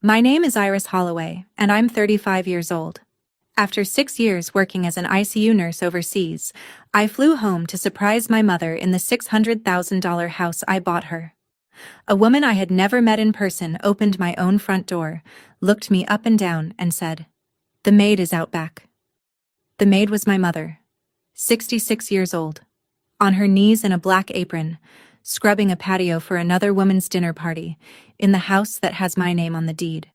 My name is Iris Holloway, and I'm 35 years old. After 6 years working as an ICU nurse overseas, I flew home to surprise my mother in the $600,000 house I bought her. A woman I had never met in person opened my own front door, looked me up and down, and said, "The maid is out back." The maid was my mother, 66 years old, on her knees in a black apron, scrubbing a patio for another woman's dinner party, in the house that has my name on the deed.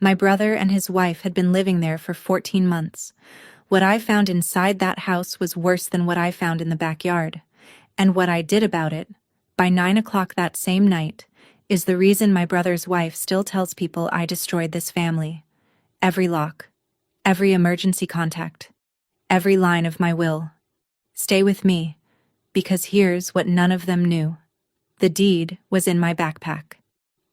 My brother and his wife had been living there for 14 months. What I found inside that house was worse than what I found in the backyard. And what I did about it, by 9 o'clock that same night, is the reason my brother's wife still tells people I destroyed this family. Every lock, every emergency contact, every line of my will. Stay with me, because here's what none of them knew. The deed was in my backpack,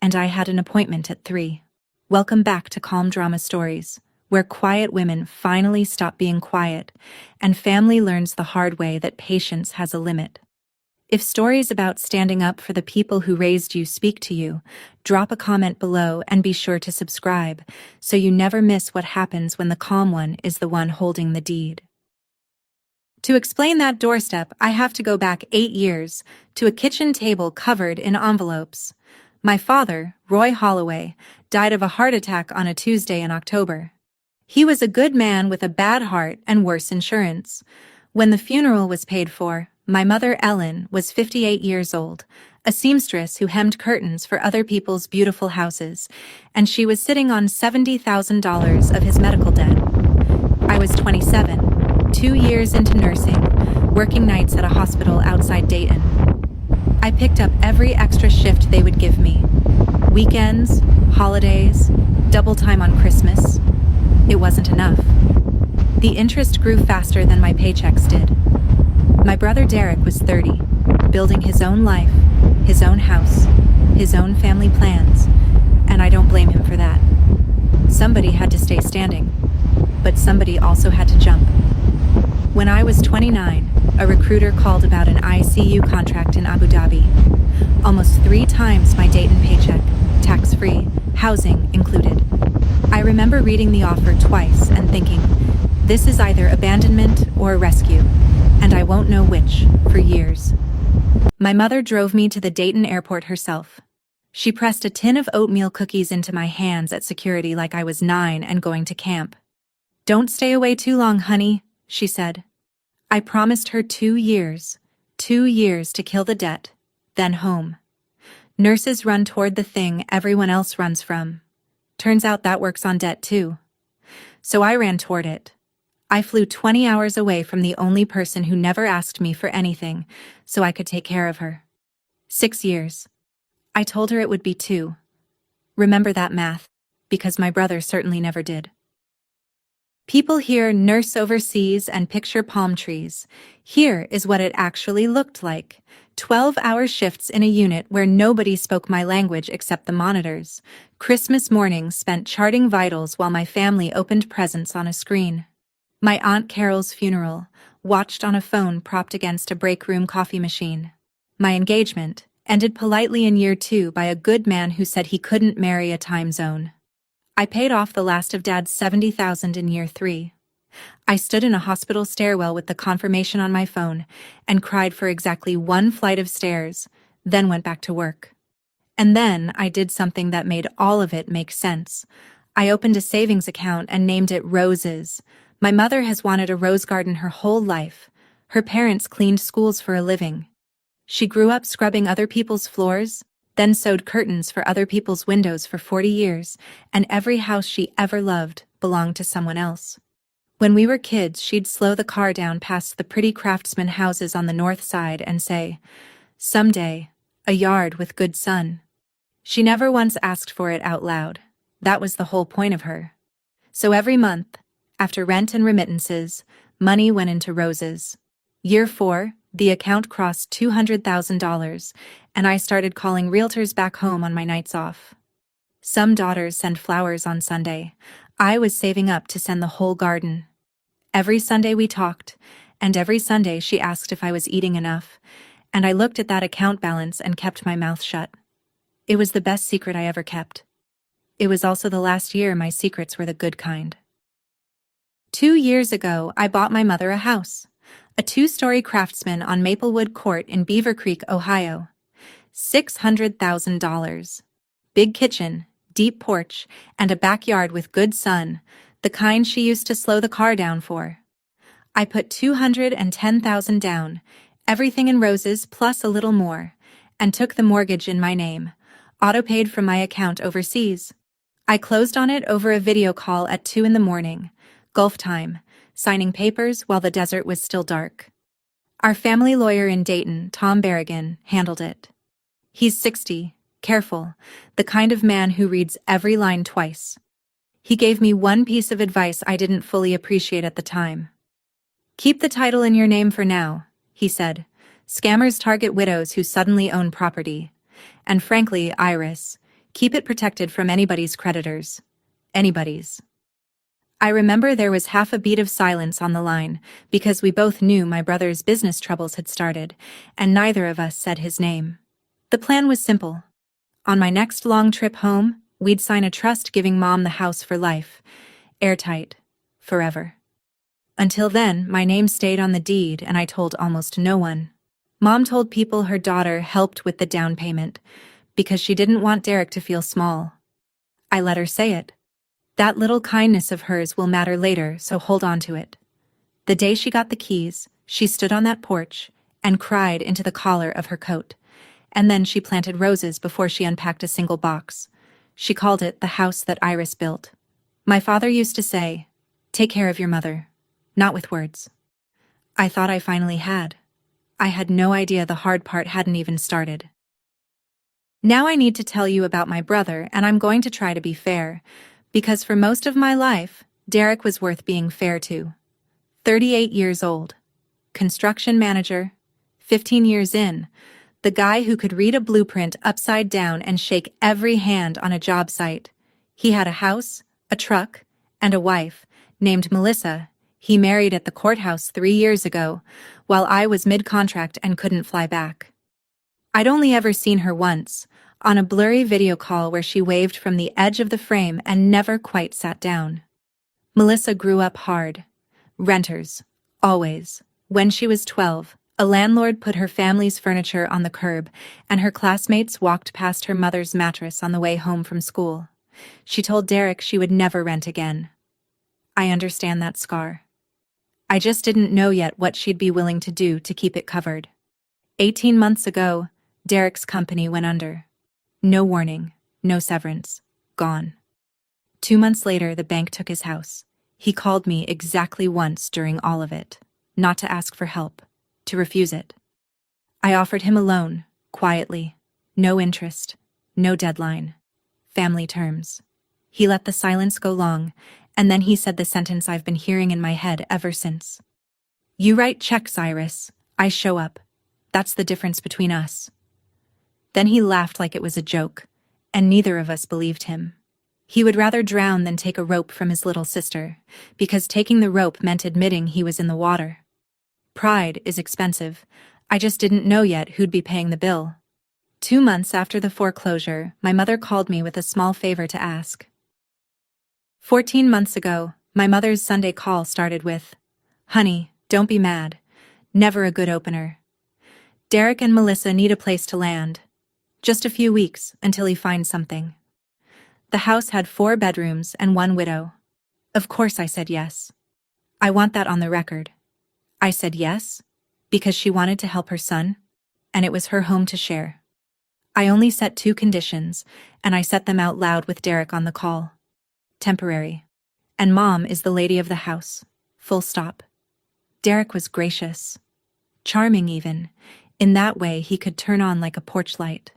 and I had an appointment at 3. Welcome back to Calm Drama Stories, where quiet women finally stop being quiet, and family learns the hard way that patience has a limit. If stories about standing up for the people who raised you speak to you, drop a comment below and be sure to subscribe, so you never miss what happens when the calm one is the one holding the deed. To explain that doorstep, I have to go back 8 years, to a kitchen table covered in envelopes. My father, Roy Holloway, died of a heart attack on a Tuesday in October. He was a good man with a bad heart and worse insurance. When the funeral was paid for, my mother Ellen was 58 years old, a seamstress who hemmed curtains for other people's beautiful houses, and she was sitting on $70,000 of his medical debt. I was 27. 2 years into nursing, working nights at a hospital outside Dayton. I picked up every extra shift they would give me. Weekends, holidays, double time on Christmas. It wasn't enough. The interest grew faster than my paychecks did. My brother Derek was 30, building his own life, his own house, his own family plans, and I don't blame him for that. Somebody had to stay standing, but somebody also had to jump. When I was 29, a recruiter called about an ICU contract in Abu Dhabi. Almost 3 times my Dayton paycheck, tax-free, housing included. I remember reading the offer twice and thinking, this is either abandonment or rescue, and I won't know which for years. My mother drove me to the Dayton airport herself. She pressed a tin of oatmeal cookies into my hands at security like I was 9 and going to camp. "Don't stay away too long, honey," she said. I promised her 2 years, 2 years to kill the debt, then home. Nurses run toward the thing everyone else runs from. Turns out that works on debt too. So I ran toward it. I flew 20 hours away from the only person who never asked me for anything, so I could take care of her. 6 years. I told her it would be 2. Remember that math, because my brother certainly never did. People hear nurse overseas and picture palm trees. Here is what it actually looked like. 12-hour shifts in a unit where nobody spoke my language except the monitors. Christmas mornings spent charting vitals while my family opened presents on a screen. My Aunt Carol's funeral, watched on a phone propped against a break room coffee machine. My engagement, ended politely in year 2 by a good man who said he couldn't marry a time zone. I paid off the last of Dad's $70,000 in year 3. I stood in a hospital stairwell with the confirmation on my phone and cried for exactly 1 flight of stairs, then went back to work. And then I did something that made all of it make sense. I opened a savings account and named it Roses. My mother has wanted a rose garden her whole life. Her parents cleaned schools for a living. She grew up scrubbing other people's floors, then sewed curtains for other people's windows for 40 years, and every house she ever loved belonged to someone else. When we were kids, she'd slow the car down past the pretty craftsman houses on the north side and say, "Someday, a yard with good sun." She never once asked for it out loud. That was the whole point of her. So every month, after rent and remittances, money went into Roses. Year 4, the account crossed $200,000, and I started calling realtors back home on my nights off. Some daughters send flowers on Sunday. I was saving up to send the whole garden. Every Sunday we talked, and every Sunday she asked if I was eating enough, and I looked at that account balance and kept my mouth shut. It was the best secret I ever kept. it was also the last year my secrets were the good kind. 2 years ago, I bought my mother a house. A 2-story Craftsman on Maplewood Court in Beaver Creek, Ohio. $600,000. Big kitchen, deep porch, and a backyard with good sun, the kind she used to slow the car down for. I put $210,000 down, everything in roses plus a little more, and took the mortgage in my name, auto-paid from my account overseas. I closed on it over a video call at 2 a.m, Gulf time, signing papers while the desert was still dark. Our family lawyer in Dayton, Tom Berrigan, handled it. He's 60, careful, the kind of man who reads every line twice. He gave me one piece of advice I didn't fully appreciate at the time. "Keep the title in your name for now," he said. "Scammers target widows who suddenly own property. And frankly, Iris, keep it protected from anybody's creditors. Anybody's." I remember there was half a beat of silence on the line, because we both knew my brother's business troubles had started, and neither of us said his name. The plan was simple. On my next long trip home, we'd sign a trust giving Mom the house for life. Airtight. Forever. Until then, my name stayed on the deed and I told almost no one. Mom told people her daughter helped with the down payment, because she didn't want Derek to feel small. I let her say it. That little kindness of hers will matter later, so hold on to it. The day she got the keys, she stood on that porch and cried into the collar of her coat. And then she planted roses before she unpacked a single box. She called it the house that Iris built. My father used to say, "Take care of your mother." Not with words. I thought I finally had. I had no idea the hard part hadn't even started. Now I need to tell you about my brother, and I'm going to try to be fair, because for most of my life, Derek was worth being fair to. 38 years old. Construction manager. 15 years in. The guy who could read a blueprint upside down and shake every hand on a job site. He had a house, a truck, and a wife, named Melissa, he married at the courthouse 3 years ago, while I was mid-contract and couldn't fly back. I'd only ever seen her once, on a blurry video call where she waved from the edge of the frame and never quite sat down. Melissa grew up hard. Renters. Always. When she was 12, a landlord put her family's furniture on the curb, and her classmates walked past her mother's mattress on the way home from school. She told Derek she would never rent again. I understand that scar. I just didn't know yet what she'd be willing to do to keep it covered. 18 months ago, Derek's company went under. No warning, no severance, gone. 2 months later, the bank took his house. He called me exactly once during all of it, not to ask for help, to refuse it. I offered him a loan, quietly, no interest, no deadline, family terms. He let the silence go long, and then he said the sentence I've been hearing in my head ever since. "You write checks, Iris. I show up. That's the difference between us." Then he laughed like it was a joke, and neither of us believed him. He would rather drown than take a rope from his little sister, because taking the rope meant admitting he was in the water. Pride is expensive. I just didn't know yet who'd be paying the bill. 2 months after the foreclosure, my mother called me with a small favor to ask. 14 months ago, my mother's Sunday call started with, "Honey, don't be mad. Never a good opener. Derek and Melissa need a place to land. Just a few weeks until he finds something." The house had 4 bedrooms and 1 widow. Of course I said yes. I want that on the record. I said yes, because she wanted to help her son, and it was her home to share. I only set 2 conditions, and I set them out loud with Derek on the call. Temporary. And Mom is the lady of the house. Full stop. Derek was gracious. Charming even. In that way he could turn on like a porch light.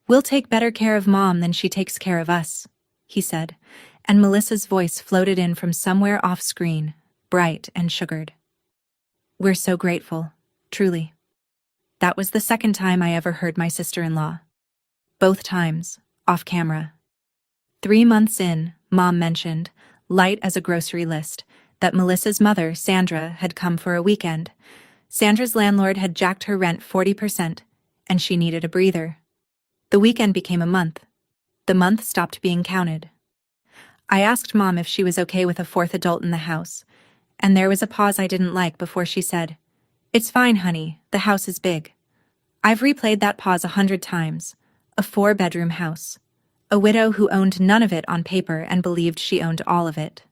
"We'll take better care of Mom than she takes care of us," he said, and Melissa's voice floated in from somewhere off screen, bright and sugared. "We're so grateful, truly." That was the second time I ever heard my sister-in-law. Both times, off camera. 3 months in, Mom mentioned, light as a grocery list, that Melissa's mother, Sandra, had come for a weekend. Sandra's landlord had jacked her rent 40%, and she needed a breather. The weekend became a month. The month stopped being counted. I asked Mom if she was okay with a fourth adult in the house, and there was a pause I didn't like before she said, "It's fine, honey, the house is big." I've replayed that pause 100 times. A 4-bedroom house. A widow who owned none of it on paper and believed she owned all of it.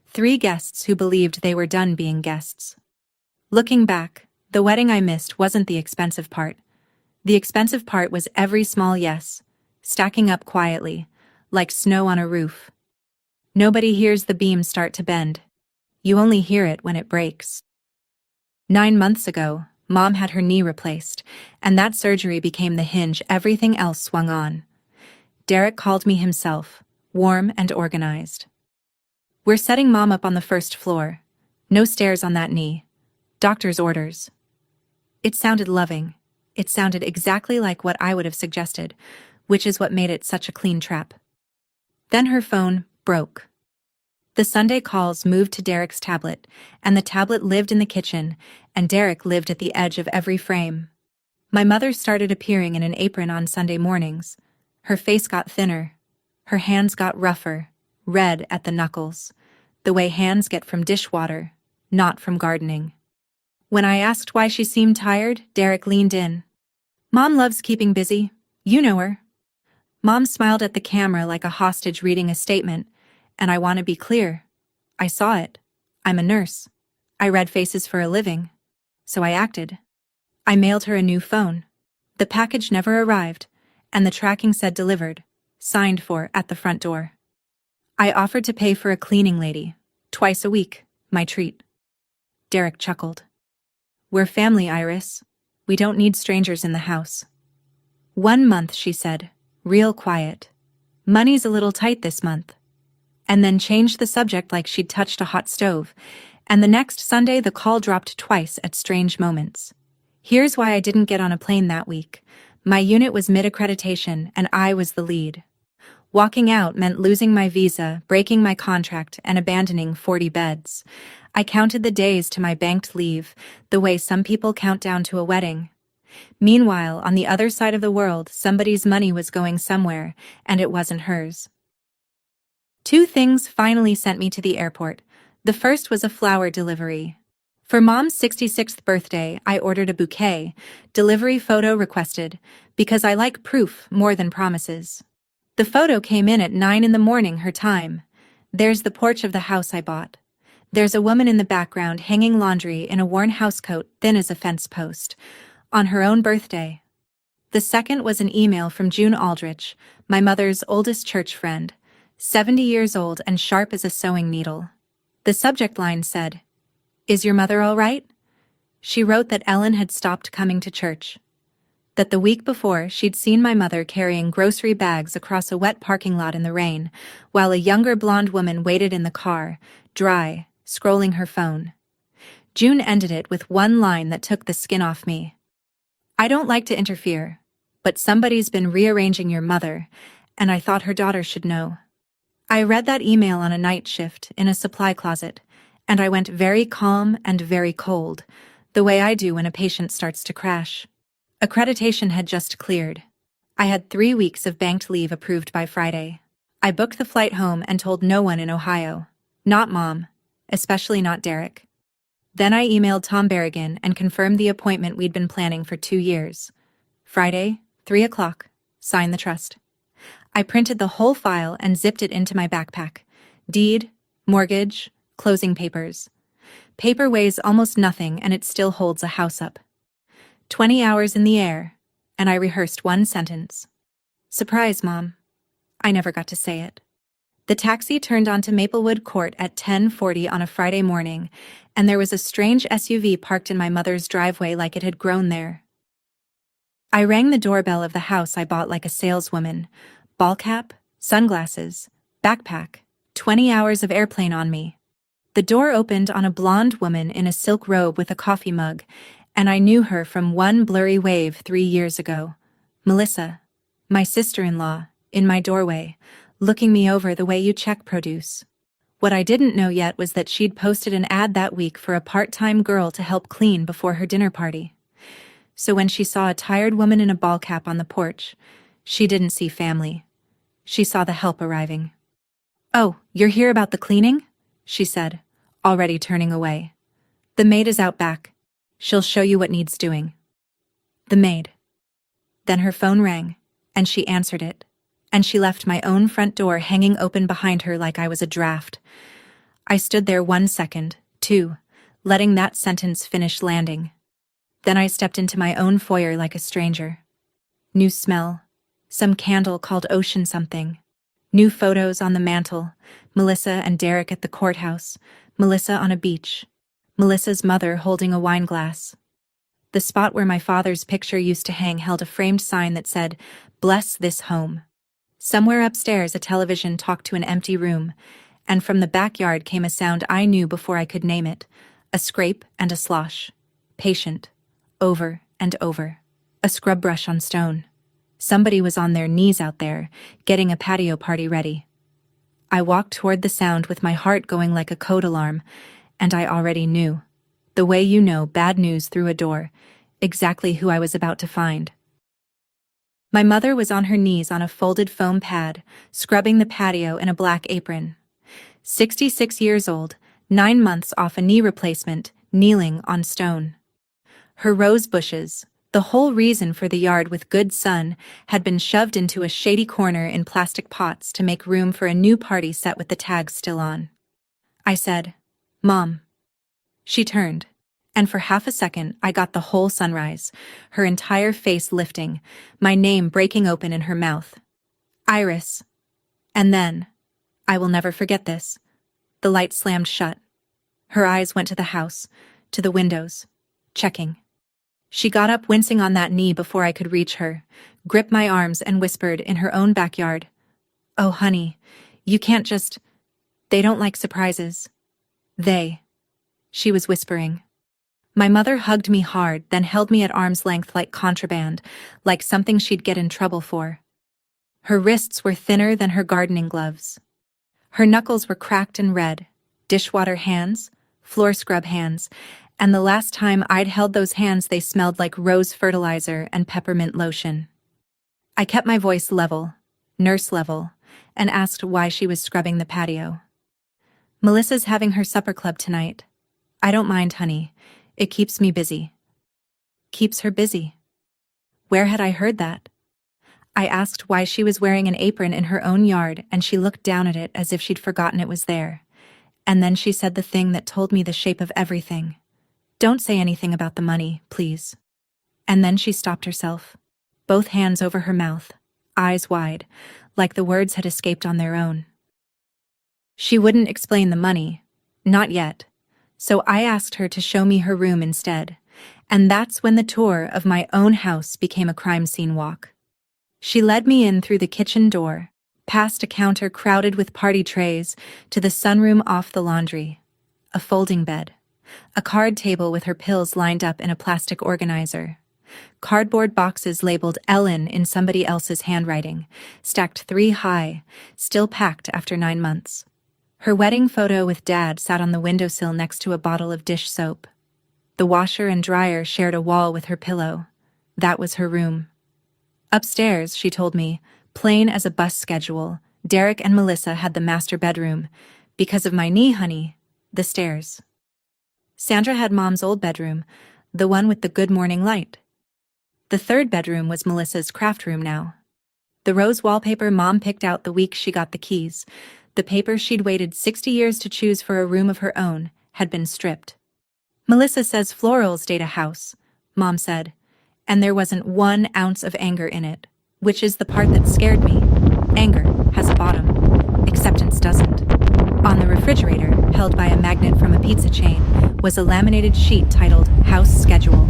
3 guests who believed they were done being guests. Looking back, the wedding I missed wasn't the expensive part. The expensive part was every small yes, stacking up quietly, like snow on a roof. Nobody hears the beam start to bend. You only hear it when it breaks. 9 months ago, Mom had her knee replaced, and that surgery became the hinge everything else swung on. Derek called me himself, warm and organized. "We're setting Mom up on the first floor. No stairs on that knee. Doctor's orders." It sounded loving. It sounded exactly like what I would have suggested, which is what made it such a clean trap. Then her phone broke. The Sunday calls moved to Derek's tablet, and the tablet lived in the kitchen, and Derek lived at the edge of every frame. My mother started appearing in an apron on Sunday mornings. Her face got thinner. Her hands got rougher, red at the knuckles, the way hands get from dishwater, not from gardening. When I asked why she seemed tired, Derek leaned in. "Mom loves keeping busy. You know her." Mom smiled at the camera like a hostage reading a statement, and I want to be clear. I saw it. I'm a nurse. I read faces for a living. So I acted. I mailed her a new phone. The package never arrived, and the tracking said delivered, signed for at the front door. I offered to pay for a cleaning lady, twice a week, my treat. Derek chuckled. "We're family, Iris. We don't need strangers in the house." 1 month, she said, real quiet. "Money's a little tight this month." And then changed the subject like she'd touched a hot stove, and the next Sunday the call dropped twice at strange moments. Here's why I didn't get on a plane that week. My unit was mid-accreditation, and I was the lead. Walking out meant losing my visa, breaking my contract, and abandoning 40 beds. I counted the days to my banked leave, the way some people count down to a wedding. Meanwhile, on the other side of the world, somebody's money was going somewhere, and it wasn't hers. 2 things finally sent me to the airport. The first was a flower delivery. For Mom's 66th birthday, I ordered a bouquet, delivery photo requested, because I like proof more than promises. The photo came in at 9 in the morning her time. There's the porch of the house I bought. There's a woman in the background hanging laundry in a worn housecoat thin as a fence post, on her own birthday. The second was an email from June Aldrich, my mother's oldest church friend, 70 years old and sharp as a sewing needle. The subject line said, "Is your mother all right?" She wrote that Ellen had stopped coming to church. That the week before she'd seen my mother carrying grocery bags across a wet parking lot in the rain, while a younger blonde woman waited in the car, dry, scrolling her phone. June ended it with one line that took the skin off me. "I don't like to interfere, but somebody's been rearranging your mother, and I thought her daughter should know." I read that email on a night shift in a supply closet, and I went very calm and very cold, the way I do when a patient starts to crash. Accreditation had just cleared. I had 3 weeks of banked leave approved by Friday. I booked the flight home and told no one in Ohio. Not Mom, especially not Derek. Then I emailed Tom Berrigan and confirmed the appointment we'd been planning for 2 years. Friday, 3 o'clock, sign the trust. I printed the whole file and zipped it into my backpack. Deed, mortgage, closing papers. Paper weighs almost nothing and it still holds a house up. 20 hours in the air, and I rehearsed one sentence. "Surprise, Mom." I never got to say it. The taxi turned onto Maplewood Court at 10:40 on a Friday morning, and there was a strange SUV parked in my mother's driveway like it had grown there. I rang the doorbell of the house I bought like a saleswoman. Ball cap, sunglasses, backpack, 20 hours of airplane on me. The door opened on a blonde woman in a silk robe with a coffee mug, and I knew her from one blurry wave 3 years ago. Melissa, my sister-in-law, in my doorway, looking me over the way you check produce. What I didn't know yet was that she'd posted an ad that week for a part-time girl to help clean before her dinner party. So when she saw a tired woman in a ball cap on the porch, she didn't see family. She saw the help arriving. "Oh, you're here about the cleaning?" she said, already turning away. "The maid is out back. She'll show you what needs doing." The maid. Then her phone rang, and she answered it, and she left my own front door hanging open behind her like I was a draft. I stood there 1 second, 2, letting that sentence finish landing. Then I stepped into my own foyer like a stranger. New smell, some candle called ocean something. New photos on the mantle, Melissa and Derek at the courthouse, Melissa on a beach, Melissa's mother holding a wine glass. The spot where my father's picture used to hang held a framed sign that said, "Bless this home." Somewhere upstairs a television talked to an empty room, and from the backyard came a sound I knew before I could name it, a scrape and a slosh. Patient. Over and over. A scrub brush on stone. Somebody was on their knees out there, getting a patio party ready. I walked toward the sound with my heart going like a code alarm, and I already knew. The way you know bad news through a door, exactly who I was about to find. My mother was on her knees on a folded foam pad, scrubbing the patio in a black apron. 66 years old, 9 months off a knee replacement, kneeling on stone. Her rose bushes, the whole reason for the yard with good sun, had been shoved into a shady corner in plastic pots to make room for a new party set with the tags still on. I said, "Mom." She turned, and for half a second I got the whole sunrise, her entire face lifting, my name breaking open in her mouth. "Iris." And then, I will never forget this, the light slammed shut. Her eyes went to the house, to the windows, checking. She got up wincing on that knee before I could reach her, gripped my arms and whispered in her own backyard, "Oh, honey, you can't just... They don't like surprises." They. She was whispering. My mother hugged me hard, then held me at arm's length like contraband, like something she'd get in trouble for. Her wrists were thinner than her gardening gloves. Her knuckles were cracked and red, dishwater hands, floor scrub hands, and the last time I'd held those hands they smelled like rose fertilizer and peppermint lotion. I kept my voice level, nurse level, and asked why she was scrubbing the patio. "Melissa's having her supper club tonight. I don't mind, honey. It keeps me busy." Keeps her busy. Where had I heard that? I asked why she was wearing an apron in her own yard, and she looked down at it as if she'd forgotten it was there. And then she said the thing that told me the shape of everything. "Don't say anything about the money, please." And then she stopped herself, both hands over her mouth, eyes wide, like the words had escaped on their own. She wouldn't explain the money, not yet, so I asked her to show me her room instead, and that's when the tour of my own house became a crime scene walk. She led me in through the kitchen door, past a counter crowded with party trays, to the sunroom off the laundry, a folding bed, a card table with her pills lined up in a plastic organizer, cardboard boxes labeled Ellen in somebody else's handwriting, stacked 3 high, still packed after 9 months. Her wedding photo with Dad sat on the windowsill next to a bottle of dish soap. The washer and dryer shared a wall with her pillow. That was her room. Upstairs, she told me, plain as a bus schedule, Derek and Melissa had the master bedroom. Because of my knee, honey, the stairs. Sandra had Mom's old bedroom, the one with the good morning light. The 3rd bedroom was Melissa's craft room now. The rose wallpaper Mom picked out the week she got the keys, the paper she'd waited 60 years to choose for a room of her own, had been stripped. "Melissa says florals date a house," Mom said, and there wasn't 1 ounce of anger in it, which is the part that scared me. Anger has a bottom. Acceptance doesn't. On the refrigerator, held by a magnet from a pizza chain, was a laminated sheet titled House Schedule.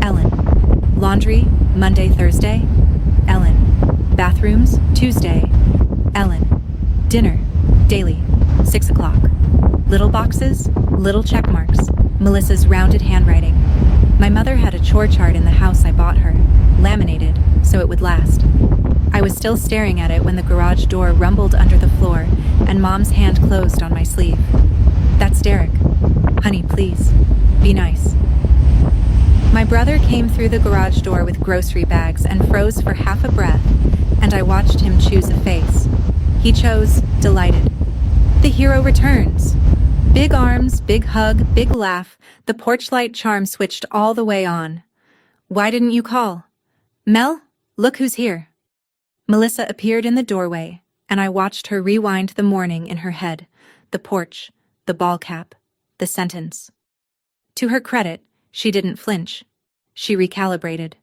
Ellen. Laundry, Monday, Thursday. Ellen. Bathrooms, Tuesday. Ellen. Dinner, daily, 6 o'clock. Little boxes, little check marks, Melissa's rounded handwriting. My mother had a chore chart in the house I bought her, laminated, so it would last. I was still staring at it when the garage door rumbled under the floor and Mom's hand closed on my sleeve. "That's Derek. Honey, please, be nice." My brother came through the garage door with grocery bags and froze for half a breath, and I watched him choose a face. He chose, delighted. The hero returns. Big arms, big hug, big laugh, the porch light charm switched all the way on. Why didn't you call? Mel, look who's here. Melissa appeared in the doorway, and I watched her rewind the morning in her head, the porch, the ball cap, the sentence. To her credit, she didn't flinch. She recalibrated.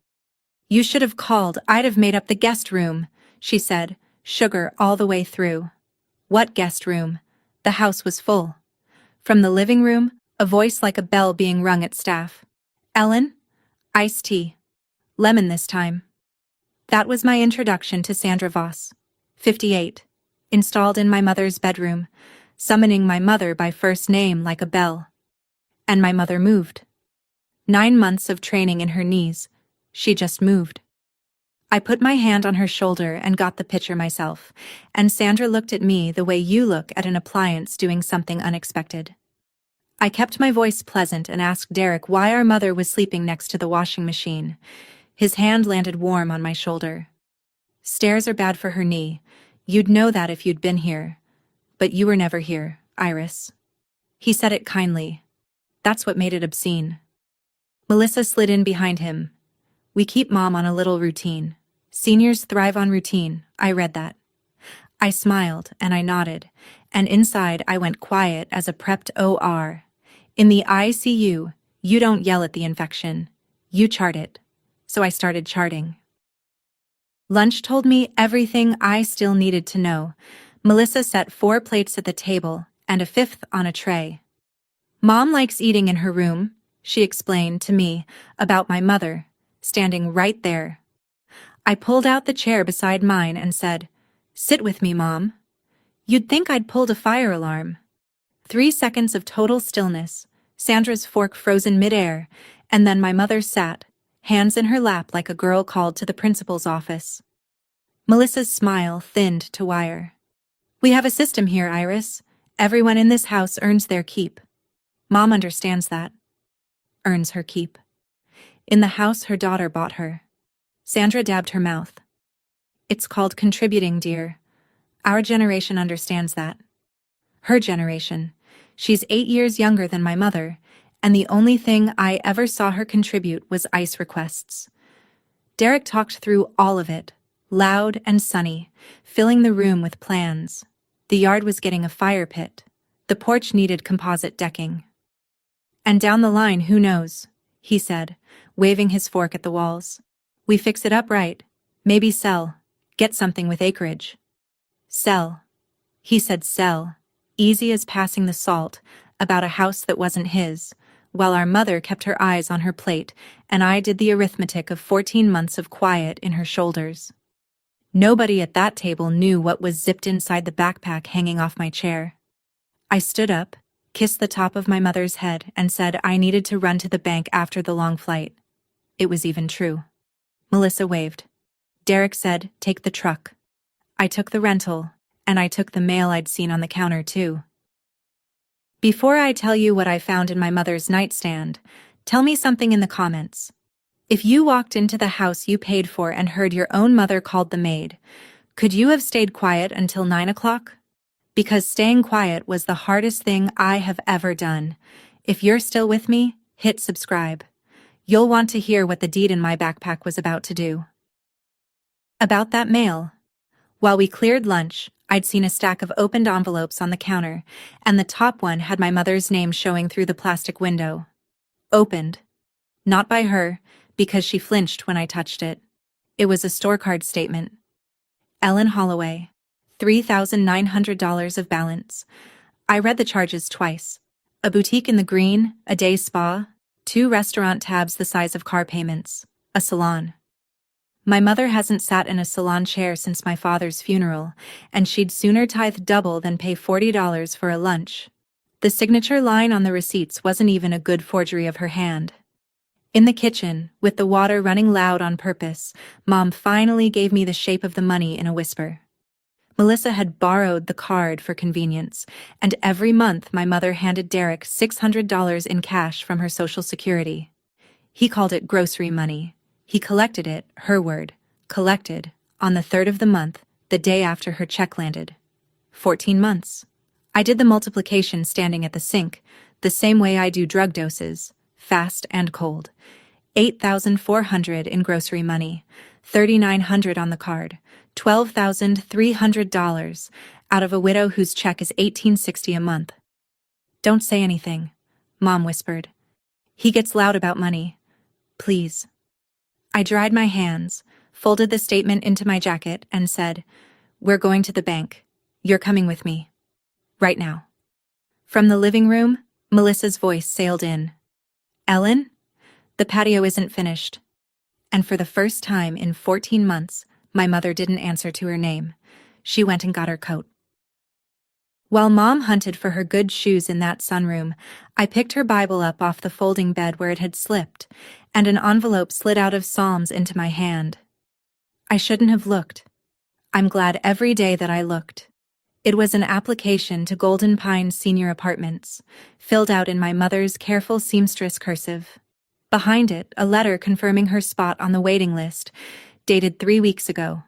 You should have called, I'd have made up the guest room, she said, sugar all the way through. What guest room? The house was full. From the living room, a voice like a bell being rung at staff. Ellen? Iced tea. Lemon this time. That was my introduction to Sandra Voss, 58, installed in my mother's bedroom, summoning my mother by first name like a bell. And my mother moved. 9 months of training in her knees, she just moved. I put my hand on her shoulder and got the picture myself, and Sandra looked at me the way you look at an appliance doing something unexpected. I kept my voice pleasant and asked Derek why our mother was sleeping next to the washing machine. His hand landed warm on my shoulder. Stairs are bad for her knee. You'd know that if you'd been here. But you were never here, Iris. He said it kindly. That's what made it obscene. Melissa slid in behind him. We keep Mom on a little routine. Seniors thrive on routine, I read that. I smiled and I nodded, and inside I went quiet as a prepped OR. In the ICU, you don't yell at the infection. You chart it. So I started charting. Lunch told me everything I still needed to know. Melissa set 4 plates at the table and a 5th on a tray. Mom likes eating in her room, she explained to me about my mother, standing right there. I pulled out the chair beside mine and said, Sit with me, Mom. You'd think I'd pulled a fire alarm. 3 seconds of total stillness, Sandra's fork frozen midair, and then my mother sat, hands in her lap like a girl called to the principal's office. Melissa's smile thinned to wire. We have a system here, Iris. Everyone in this house earns their keep. Mom understands that. Earns her keep. In the house her daughter bought her. Sandra dabbed her mouth. It's called contributing, dear. Our generation understands that. Her generation. She's 8 years younger than my mother, and the only thing I ever saw her contribute was ice requests. Derek talked through all of it, loud and sunny, filling the room with plans. The yard was getting a fire pit. The porch needed composite decking. And down the line, who knows, he said, waving his fork at the walls. We fix it up right. Maybe sell. Get something with acreage. Sell. He said sell, easy as passing the salt, about a house that wasn't his, while our mother kept her eyes on her plate and I did the arithmetic of 14 months of quiet in her shoulders. Nobody at that table knew what was zipped inside the backpack hanging off my chair. I stood up, kissed the top of my mother's head, and said I needed to run to the bank after the long flight. It was even true. Melissa waved. Derek said, take the truck. I took the rental, and I took the mail I'd seen on the counter too. Before I tell you what I found in my mother's nightstand, tell me something in the comments. If you walked into the house you paid for and heard your own mother called the maid, could you have stayed quiet until 9 o'clock? Because staying quiet was the hardest thing I have ever done. If you're still with me, hit subscribe. You'll want to hear what the deed in my backpack was about to do. About that mail. While we cleared lunch, I'd seen a stack of opened envelopes on the counter, and the top one had my mother's name showing through the plastic window. Opened. Not by her, because she flinched when I touched it. It was a store card statement. Ellen Holloway, $3,900 of balance. I read the charges twice. A boutique in the green, a day spa, 2 restaurant tabs the size of car payments, a salon. My mother hasn't sat in a salon chair since my father's funeral, and she'd sooner tithe double than pay $40 for a lunch. The signature line on the receipts wasn't even a good forgery of her hand. In the kitchen, with the water running loud on purpose, Mom finally gave me the shape of the money in a whisper. Melissa had borrowed the card for convenience, and every month my mother handed Derek $600 in cash from her Social Security. He called it grocery money. He collected it, her word, collected, on the 3rd of the month, the day after her check landed. 14 months. I did the multiplication standing at the sink, the same way I do drug doses, fast and cold. $8,400 in grocery money, $3,900 on the card, $12,300 out of a widow whose check is $1,860 a month. Don't say anything, Mom whispered. He gets loud about money. Please. I dried my hands, folded the statement into my jacket, and said, "We're going to the bank. You're coming with me. Right now." From the living room, Melissa's voice sailed in. "Ellen? The patio isn't finished." And for the first time in 14 months, my mother didn't answer to her name. She went and got her coat. While Mom hunted for her good shoes in that sunroom, I picked her Bible up off the folding bed where it had slipped, and an envelope slid out of Psalms into my hand. I shouldn't have looked. I'm glad every day that I looked. It was an application to Golden Pines Senior Apartments, filled out in my mother's careful seamstress cursive. Behind it, a letter confirming her spot on the waiting list, dated 3 weeks ago.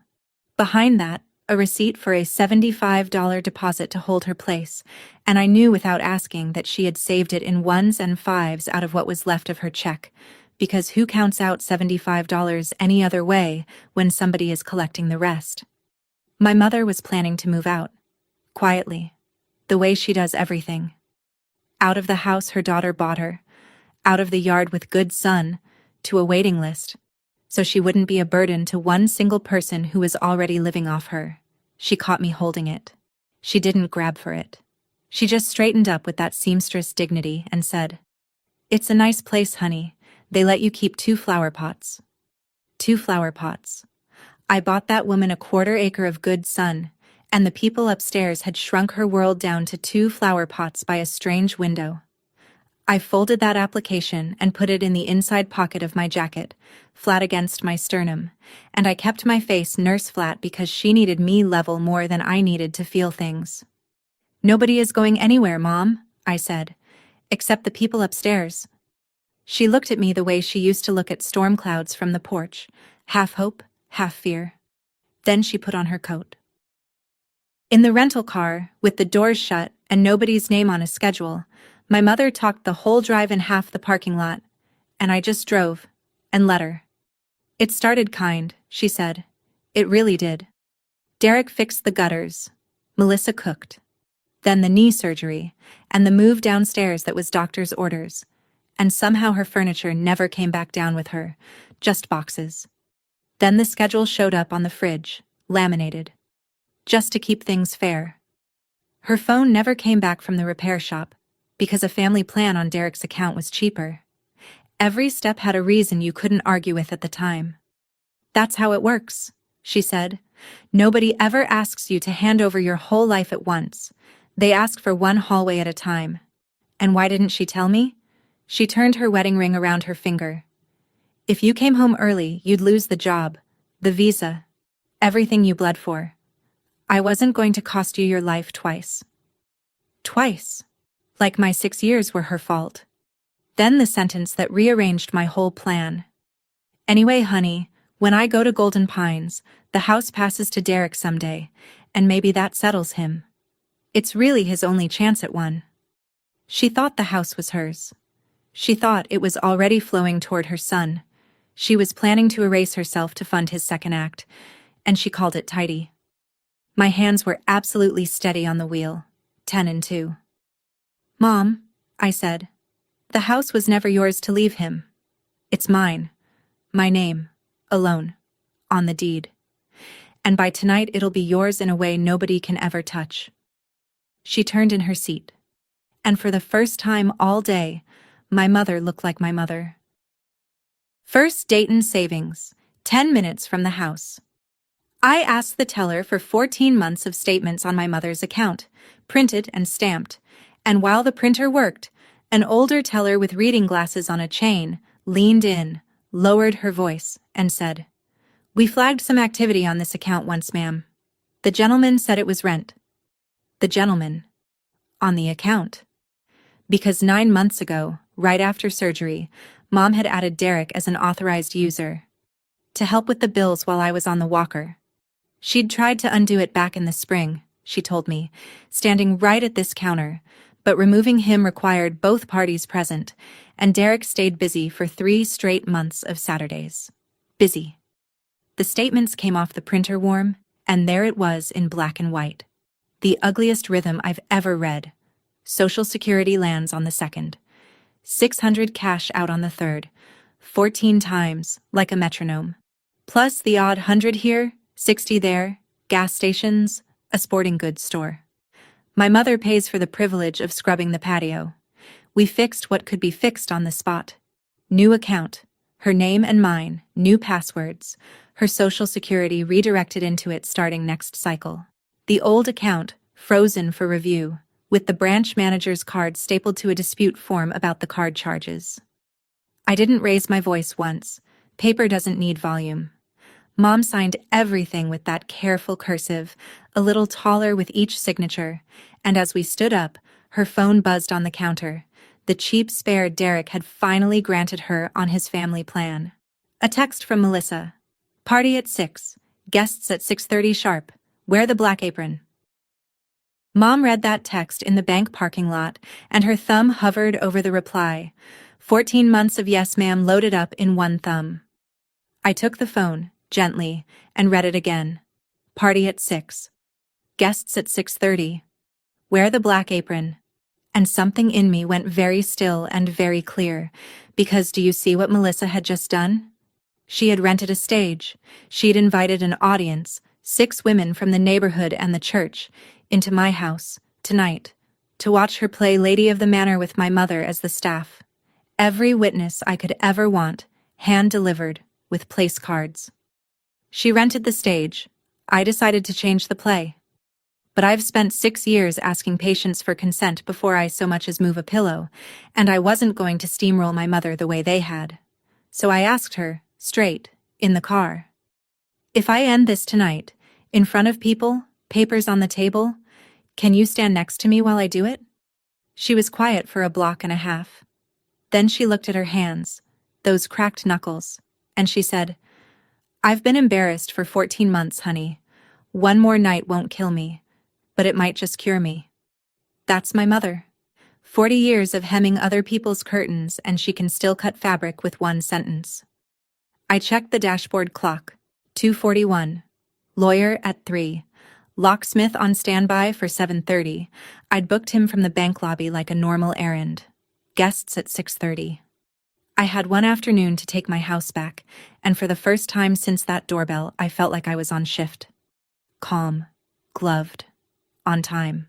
Behind that, a receipt for a $75 deposit to hold her place, and I knew without asking that she had saved it in ones and fives out of what was left of her check, because who counts out $75 any other way when somebody is collecting the rest? My mother was planning to move out, quietly, the way she does everything. Out of the house her daughter bought her, out of the yard with good sun, to a waiting list, so she wouldn't be a burden to one single person who was already living off her. She caught me holding it. She didn't grab for it. She just straightened up with that seamstress dignity and said, "It's a nice place, honey. They let you keep 2 flower pots." 2 flower pots. I bought that woman a 1/4 acre of good sun, and the people upstairs had shrunk her world down to 2 flower pots by a strange window. I folded that application and put it in the inside pocket of my jacket, flat against my sternum, and I kept my face nurse flat because she needed me level more than I needed to feel things. "Nobody is going anywhere, Mom," I said, "except the people upstairs." She looked at me the way she used to look at storm clouds from the porch, half hope, half fear. Then she put on her coat. In the rental car, with the doors shut and nobody's name on a schedule, my mother talked the whole drive and half the parking lot, and I just drove and let her. "It started kind," she said. "It really did. Derek fixed the gutters. Melissa cooked. Then the knee surgery, and the move downstairs that was doctor's orders. And somehow her furniture never came back down with her, just boxes. Then the schedule showed up on the fridge, laminated. Just to keep things fair. Her phone never came back from the repair shop, because a family plan on Derek's account was cheaper. Every step had a reason you couldn't argue with at the time. "That's how it works," she said. "Nobody ever asks you to hand over your whole life at once. They ask for one hallway at a time." And why didn't she tell me? She turned her wedding ring around her finger. "If you came home early, you'd lose the job, the visa, everything you bled for. I wasn't going to cost you your life twice." Twice. Like my 6 years were her fault. Then the sentence that rearranged my whole plan. "Anyway, honey, when I go to Golden Pines, the house passes to Derek someday, and maybe that settles him. It's really his only chance at one." She thought the house was hers. She thought it was already flowing toward her son. She was planning to erase herself to fund his second act, and she called it tidy. My hands were absolutely steady on the wheel, 10 and 2. "Mom," I said, "the house was never yours to leave him. It's mine. My name, alone, on the deed. And by tonight it'll be yours in a way nobody can ever touch." She turned in her seat. And for the first time all day, my mother looked like my mother. First Dayton Savings, 10 minutes from the house. I asked the teller for 14 months of statements on my mother's account, printed and stamped, and while the printer worked, an older teller with reading glasses on a chain leaned in, lowered her voice, and said, "We flagged some activity on this account once, ma'am. The gentleman said it was rent." The gentleman. On the account. Because 9 months ago, right after surgery, Mom had added Derek as an authorized user. To help with the bills while I was on the walker. She'd tried to undo it back in the spring, she told me, standing right at this counter, but removing him required both parties present, and Derek stayed busy for 3 straight months of Saturdays. Busy. The statements came off the printer warm, and there it was in black and white. The ugliest rhythm I've ever read. Social Security lands on the 2nd. 600 cash out on the 3rd. 14 times, like a metronome. Plus the odd 100 here, 60 there, gas stations, a sporting goods store. My mother pays for the privilege of scrubbing the patio. We fixed what could be fixed on the spot. New account, her name and mine, new passwords, her Social Security redirected into it starting next cycle. The old account, frozen for review, with the branch manager's card stapled to a dispute form about the card charges. I didn't raise my voice once. Paper doesn't need volume. Mom signed everything with that careful cursive, a little taller with each signature, and as we stood up, her phone buzzed on the counter. The cheap spare Derek had finally granted her on his family plan. A text from Melissa. Party at 6. Guests at 6:30 sharp. Wear the black apron. Mom read that text in the bank parking lot, and her thumb hovered over the reply. 14 months of yes ma'am loaded up in one thumb. I took the phone, gently, and read it again. Party at 6. Guests at 6:30. Wear the black apron. And something in me went very still and very clear, because do you see what Melissa had just done? She had rented a stage. She'd invited an audience, 6 women from the neighborhood and the church, into my house, tonight, to watch her play Lady of the Manor with my mother as the staff. Every witness I could ever want, hand-delivered, with place cards. She rented the stage. I decided to change the play. But I've spent 6 years asking patients for consent before I so much as move a pillow, and I wasn't going to steamroll my mother the way they had. So I asked her, straight, in the car. If I end this tonight, in front of people, papers on the table, can you stand next to me while I do it? She was quiet for a block and a half. Then she looked at her hands, those cracked knuckles, and she said, I've been embarrassed for 14 months, honey. One more night won't kill me, but it might just cure me. That's my mother. 40 years of hemming other people's curtains, and she can still cut fabric with one sentence. I checked the dashboard clock. 2:41. Lawyer at 3. Locksmith on standby for 7:30. I'd booked him from the bank lobby like a normal errand. Guests at 6:30. I had one afternoon to take my house back, and for the first time since that doorbell, I felt like I was on shift. Calm. Gloved. On time.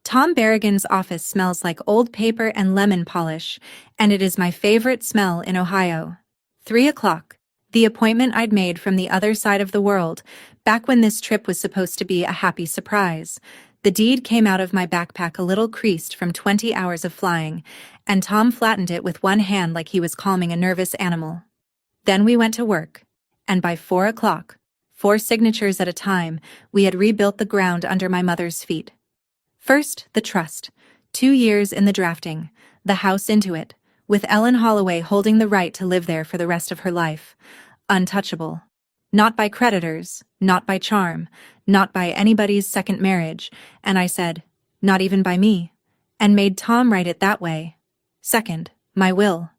Tom Berrigan's office smells like old paper and lemon polish, and it is my favorite smell in Ohio. 3 o'clock. The appointment I'd made from the other side of the world, back when this trip was supposed to be a happy surprise. The deed came out of my backpack a little creased from 20 hours of flying, and Tom flattened it with one hand like he was calming a nervous animal. Then we went to work, and by 4 o'clock, 4 signatures at a time, we had rebuilt the ground under my mother's feet. First, the trust. 2 years in the drafting, the house into it, with Ellen Holloway holding the right to live there for the rest of her life. Untouchable. Not by creditors, not by charm, not by anybody's second marriage, and I said, not even by me, and made Tom write it that way. Second, my will.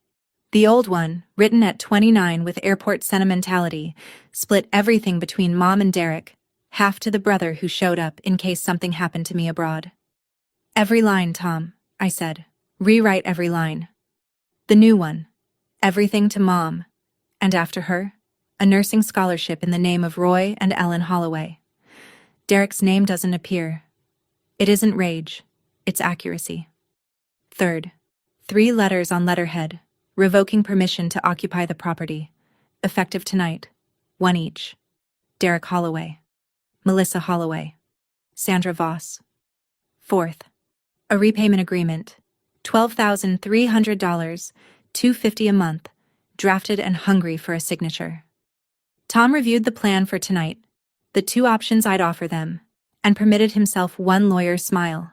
The old one, written at 29 with airport sentimentality, split everything between Mom and Derek, half to the brother who showed up in case something happened to me abroad. Every line, Tom, I said. Rewrite every line. The new one. Everything to Mom. And after her, a nursing scholarship in the name of Roy and Ellen Holloway. Derek's name doesn't appear. It isn't rage, it's accuracy. Third, 3 letters on letterhead, revoking permission to occupy the property. Effective tonight, 1 each. Derek Holloway. Melissa Holloway. Sandra Voss. Fourth, a repayment agreement. $12,300, $250 a month, drafted and hungry for a signature. Tom reviewed the plan for tonight, the 2 options I'd offer them, and permitted himself one lawyer smile.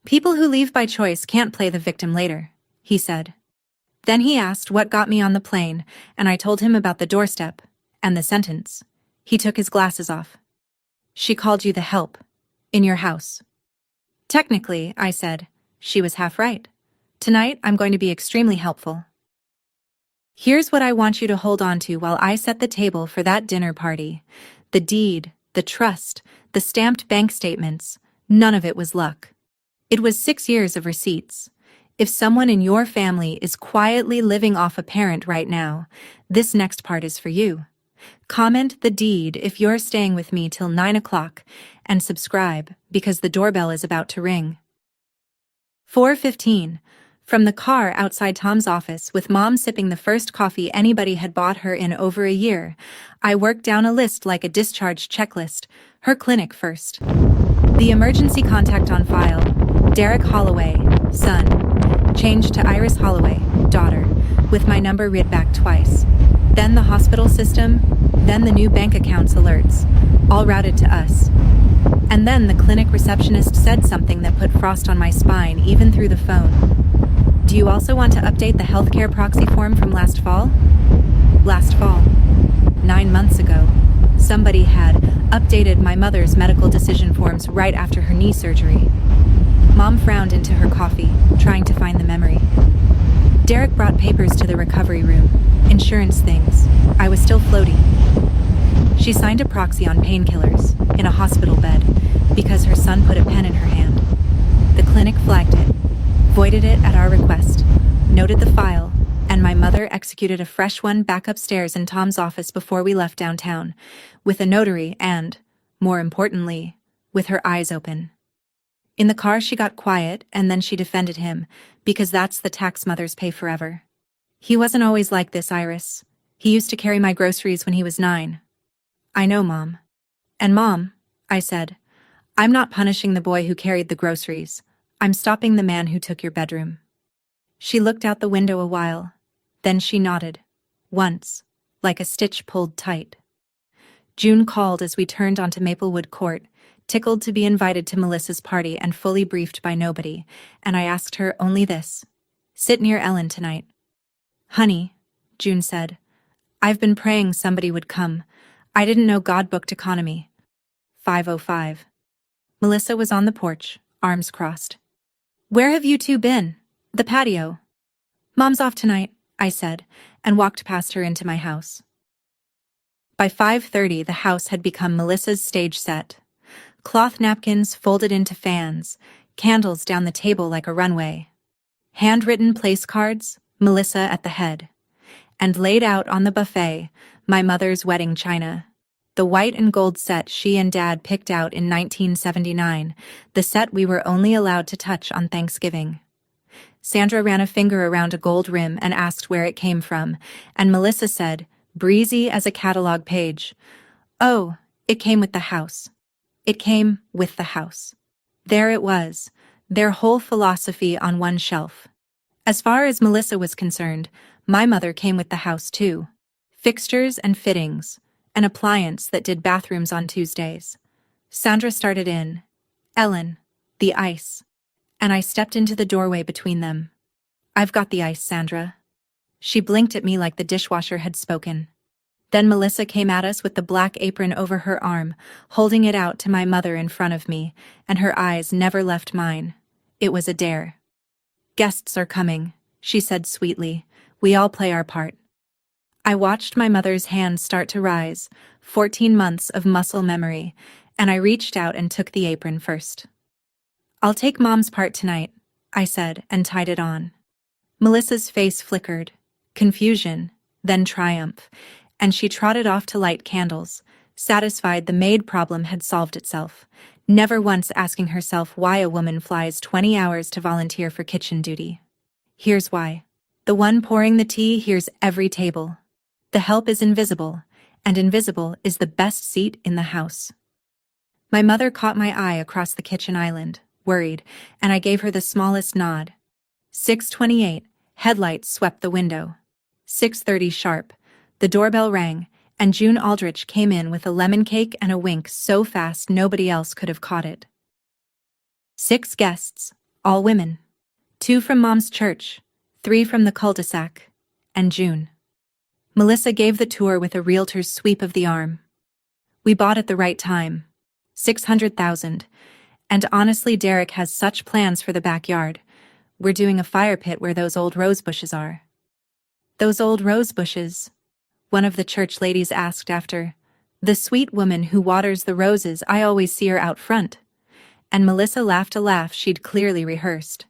People who leave by choice can't play the victim later, he said. Then he asked what got me on the plane, and I told him about the doorstep and the sentence. He took his glasses off. She called you the help. In your house. Technically, I said. She was half right. Tonight, I'm going to be extremely helpful. Here's what I want you to hold on to while I set the table for that dinner party. The deed, the trust, the stamped bank statements, none of it was luck. It was 6 years of receipts. If someone in your family is quietly living off a parent right now, this next part is for you. Comment the deed if you're staying with me till 9 o'clock, and subscribe because the doorbell is about to ring. 4:15. From the car outside Tom's office with Mom sipping the first coffee anybody had bought her in over a year, I worked down a list like a discharge checklist. Her clinic first. The emergency contact on file, Derek Holloway, son. Changed to Iris Holloway, daughter, with my number read back twice. Then the hospital system, then the new bank accounts alerts, all routed to us. And then the clinic receptionist said something that put frost on my spine even through the phone. Do you also want to update the healthcare proxy form from last fall? Last fall. 9 months ago. Somebody had updated my mother's medical decision forms right after her knee surgery. Mom frowned into her coffee, trying to find the memory. Derek brought papers to the recovery room, insurance things. I was still floating. She signed a proxy on painkillers, in a hospital bed, because her son put a pen in her hand. The clinic flagged it, voided it at our request, noted the file, and my mother executed a fresh one back upstairs in Tom's office before we left downtown, with a notary and, more importantly, with her eyes open. In the car she got quiet and then she defended him, because that's the tax mothers pay forever. He wasn't always like this, Iris. He used to carry my groceries when he was 9. I know, Mom. And Mom, I said, I'm not punishing the boy who carried the groceries. I'm stopping the man who took your bedroom. She looked out the window a while. Then she nodded. Once, like a stitch pulled tight. June called as we turned onto Maplewood Court, tickled to be invited to Melissa's party and fully briefed by nobody, and I asked her only this. Sit near Ellen tonight. Honey, June said, I've been praying somebody would come. I didn't know God booked economy. 5:05. Melissa was on the porch, arms crossed. Where have you two been? The patio. Mom's off tonight, I said, and walked past her into my house. By 5:30, the house had become Melissa's stage set. Cloth napkins folded into fans, candles down the table like a runway. Handwritten place cards, Melissa at the head. And laid out on the buffet, my mother's wedding china. The white and gold set she and Dad picked out in 1979, the set we were only allowed to touch on Thanksgiving. Sandra ran a finger around a gold rim and asked where it came from, and Melissa said, breezy as a catalog page, Oh, it came with the house. It came with the house. There it was, their whole philosophy on one shelf. As far as Melissa was concerned, my mother came with the house too. Fixtures and fittings, an appliance that did bathrooms on Tuesdays. Sandra started in. Ellen, the ice. And I stepped into the doorway between them. I've got the ice, Sandra. She blinked at me like the dishwasher had spoken. Then Melissa came at us with the black apron over her arm, holding it out to my mother in front of me, and her eyes never left mine. It was a dare. Guests are coming, she said sweetly. We all play our part. I watched my mother's hands start to rise, 14 months of muscle memory, and I reached out and took the apron first. I'll take Mom's part tonight, I said, and tied it on. Melissa's face flickered, confusion, then triumph, and she trotted off to light candles, satisfied the MAID problem had solved itself, never once asking herself why a woman flies 20 hours to volunteer for kitchen duty. Here's why. The one pouring the tea hears every table. The help is invisible, and invisible is the best seat in the house. My mother caught my eye across the kitchen island, worried, and I gave her the smallest nod. 6:28, headlights swept the window. 6:30 sharp, the doorbell rang, and June Aldrich came in with a lemon cake and a wink so fast nobody else could have caught it. 6 guests, all women. 2 from Mom's church, 3 from the cul-de-sac, and June. Melissa gave the tour with a realtor's sweep of the arm. We bought at the right time. 600,000. And honestly, Derek has such plans for the backyard. We're doing a fire pit where those old rose bushes are. Those old rose bushes? One of the church ladies asked after. The sweet woman who waters the roses, I always see her out front. And Melissa laughed a laugh she'd clearly rehearsed.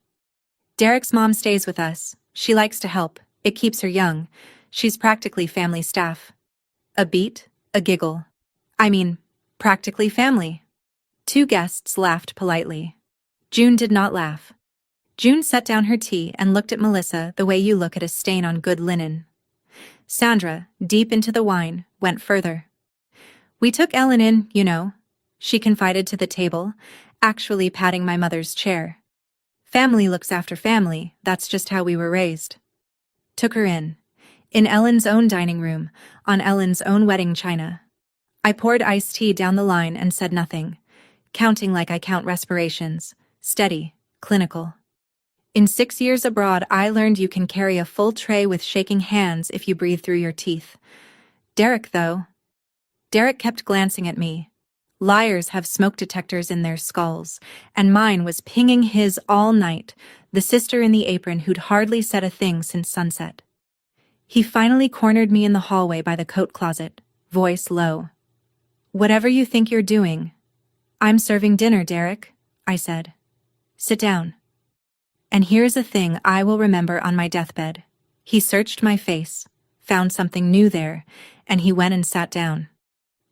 Derek's mom stays with us. She likes to help. It keeps her young. She's practically family staff. A beat, a giggle. I mean, practically family. Two guests laughed politely. June did not laugh. June set down her tea and looked at Melissa the way you look at a stain on good linen. Sandra, deep into the wine, went further. We took Ellen in, you know, she confided to the table, actually patting my mother's chair. Family looks after family, that's just how we were raised. Took her in Ellen's own dining room, on Ellen's own wedding china. I poured iced tea down the line and said nothing, counting like I count respirations, steady, clinical. In 6 years abroad, I learned you can carry a full tray with shaking hands if you breathe through your teeth. Derek kept glancing at me. Liars have smoke detectors in their skulls, and mine was pinging his all night, the sister in the apron who'd hardly said a thing since sunset. He finally cornered me in the hallway by the coat closet, voice low. Whatever you think you're doing. I'm serving dinner, Derek, I said. Sit down. And here's a thing I will remember on my deathbed. He searched my face, found something new there, and he went and sat down.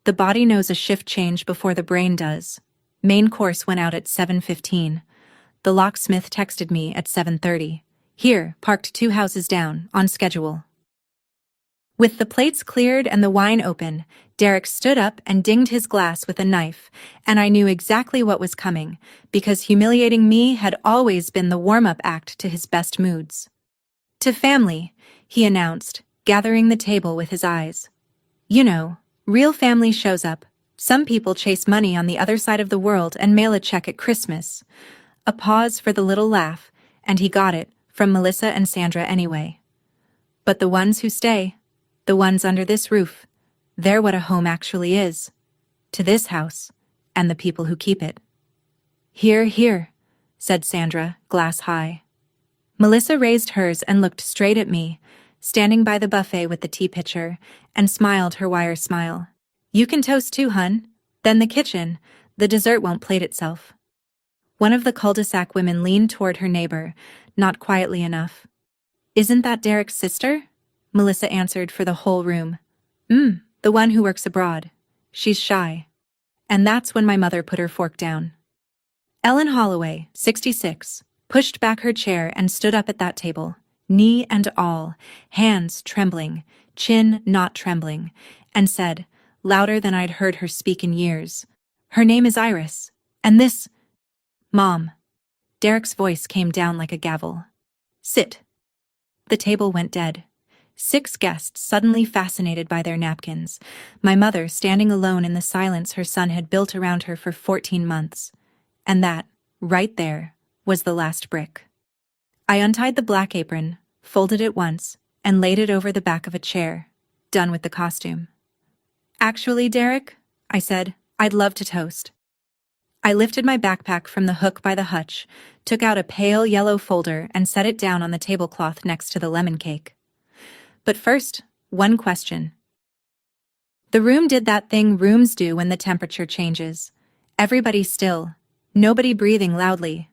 The body knows a shift change before the brain does. Main course went out at 7:15. The locksmith texted me at 7:30. Here, parked 2 houses down, on schedule. With the plates cleared and the wine open, Derek stood up and dinged his glass with a knife, and I knew exactly what was coming, because humiliating me had always been the warm-up act to his best moods. To family, he announced, gathering the table with his eyes. You know, real family shows up. Some people chase money on the other side of the world and mail a check at Christmas. A pause for the little laugh, and he got it, from Melissa and Sandra anyway. But the ones who stay, the ones under this roof, they're what a home actually is. To this house, and the people who keep it. Here, here, said Sandra, glass high. Melissa raised hers and looked straight at me, standing by the buffet with the tea pitcher, and smiled her wire smile. You can toast too, hun. Then the kitchen, the dessert won't plate itself. One of the cul-de-sac women leaned toward her neighbor, not quietly enough. Isn't that Derek's sister? Melissa answered for the whole room. The one who works abroad. She's shy. And that's when my mother put her fork down. Ellen Holloway, 66, pushed back her chair and stood up at that table, knee and all, hands trembling, chin not trembling, and said, louder than I'd heard her speak in years, her name is Iris, and this... Mom. Derek's voice came down like a gavel. Sit. The table went dead. 6 guests suddenly fascinated by their napkins, my mother standing alone in the silence her son had built around her for 14 months. And that, right there, was the last brick. I untied the black apron, folded it once, and laid it over the back of a chair, done with the costume. Actually, Derek, I said, I'd love to toast. I lifted my backpack from the hook by the hutch, took out a pale yellow folder and set it down on the tablecloth next to the lemon cake. But first, one question. The room did that thing rooms do when the temperature changes. Everybody still, nobody breathing loudly.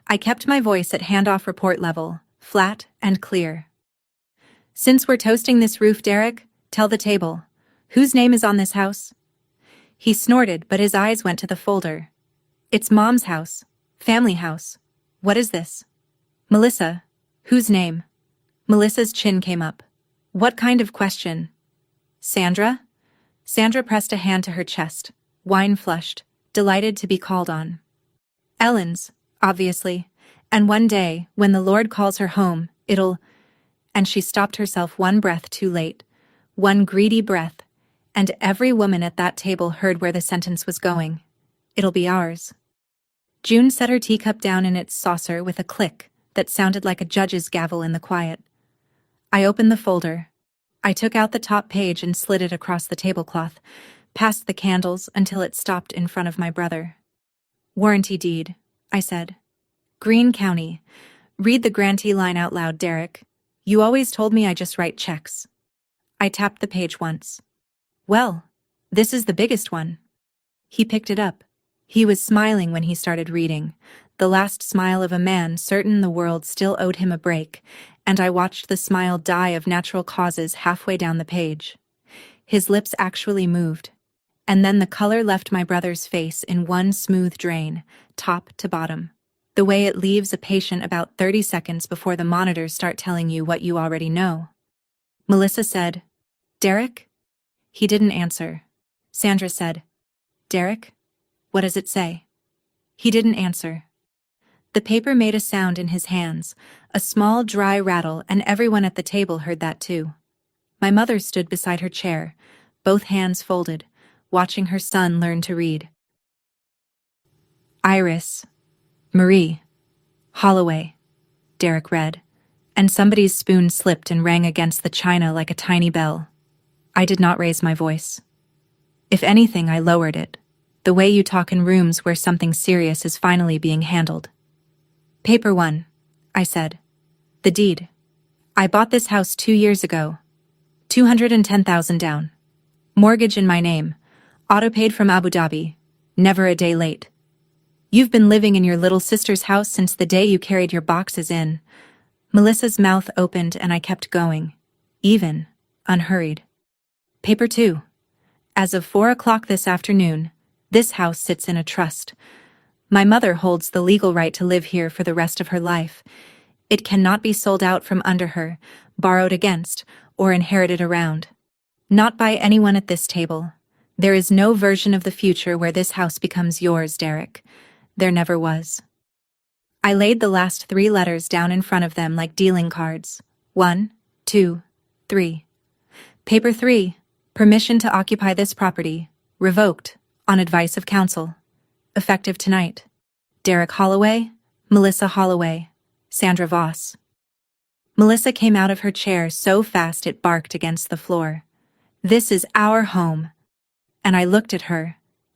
I kept my voice at handoff report level, flat and clear. Since we're toasting this roof, Derek, tell the table. Whose name is on this house? He snorted, but his eyes went to the folder. It's Mom's house. Family house. What is this? Melissa. Whose name? Melissa's chin came up. What kind of question? Sandra? Sandra pressed a hand to her chest, wine flushed, delighted to be called on. Ellen's, obviously, and one day, when the Lord calls her home, it'll... And she stopped herself one breath too late, one greedy breath, and every woman at that table heard where the sentence was going. It'll be ours. June set her teacup down in its saucer with a click that sounded like a judge's gavel in the quiet. I opened the folder. I took out the top page and slid it across the tablecloth, passed the candles until it stopped in front of my brother. Warranty deed, I said. Greene County. Read the grantee line out loud, Derek. You always told me I just write checks. I tapped the page once. Well, this is the biggest one. He picked it up. He was smiling when he started reading, the last smile of a man certain the world still owed him a break, and I watched the smile die of natural causes halfway down the page. His lips actually moved, and then the color left my brother's face in one smooth drain, top to bottom, the way it leaves a patient about 30 seconds before the monitors start telling you what you already know. Melissa said, "Derek?" He didn't answer. Sandra said, "Derek? What does it say?" He didn't answer. The paper made a sound in his hands, a small dry rattle, and everyone at the table heard that too. My mother stood beside her chair, both hands folded, watching her son learn to read. Iris, Marie, Holloway, Derek read, and somebody's spoon slipped and rang against the china like a tiny bell. I did not raise my voice. If anything, I lowered it, the way you talk in rooms where something serious is finally being handled. Paper 1, I said. The deed. I bought this house 2 years ago. $210,000 down. Mortgage in my name. Auto-paid from Abu Dhabi. Never a day late. You've been living in your little sister's house since the day you carried your boxes in. Melissa's mouth opened and I kept going. Even, unhurried. Paper 2. As of 4 o'clock this afternoon, this house sits in a trust. My mother holds the legal right to live here for the rest of her life. It cannot be sold out from under her, borrowed against, or inherited around. Not by anyone at this table. There is no version of the future where this house becomes yours, Derek. There never was. I laid the last 3 letters down in front of them like dealing cards. 1, 2, 3. Paper 3. Permission to occupy this property. Revoked. On advice of counsel. Effective tonight. Derek Holloway, Melissa Holloway, Sandra Voss. Melissa came out of her chair so fast it barked against the floor. This is our home. And I looked at her,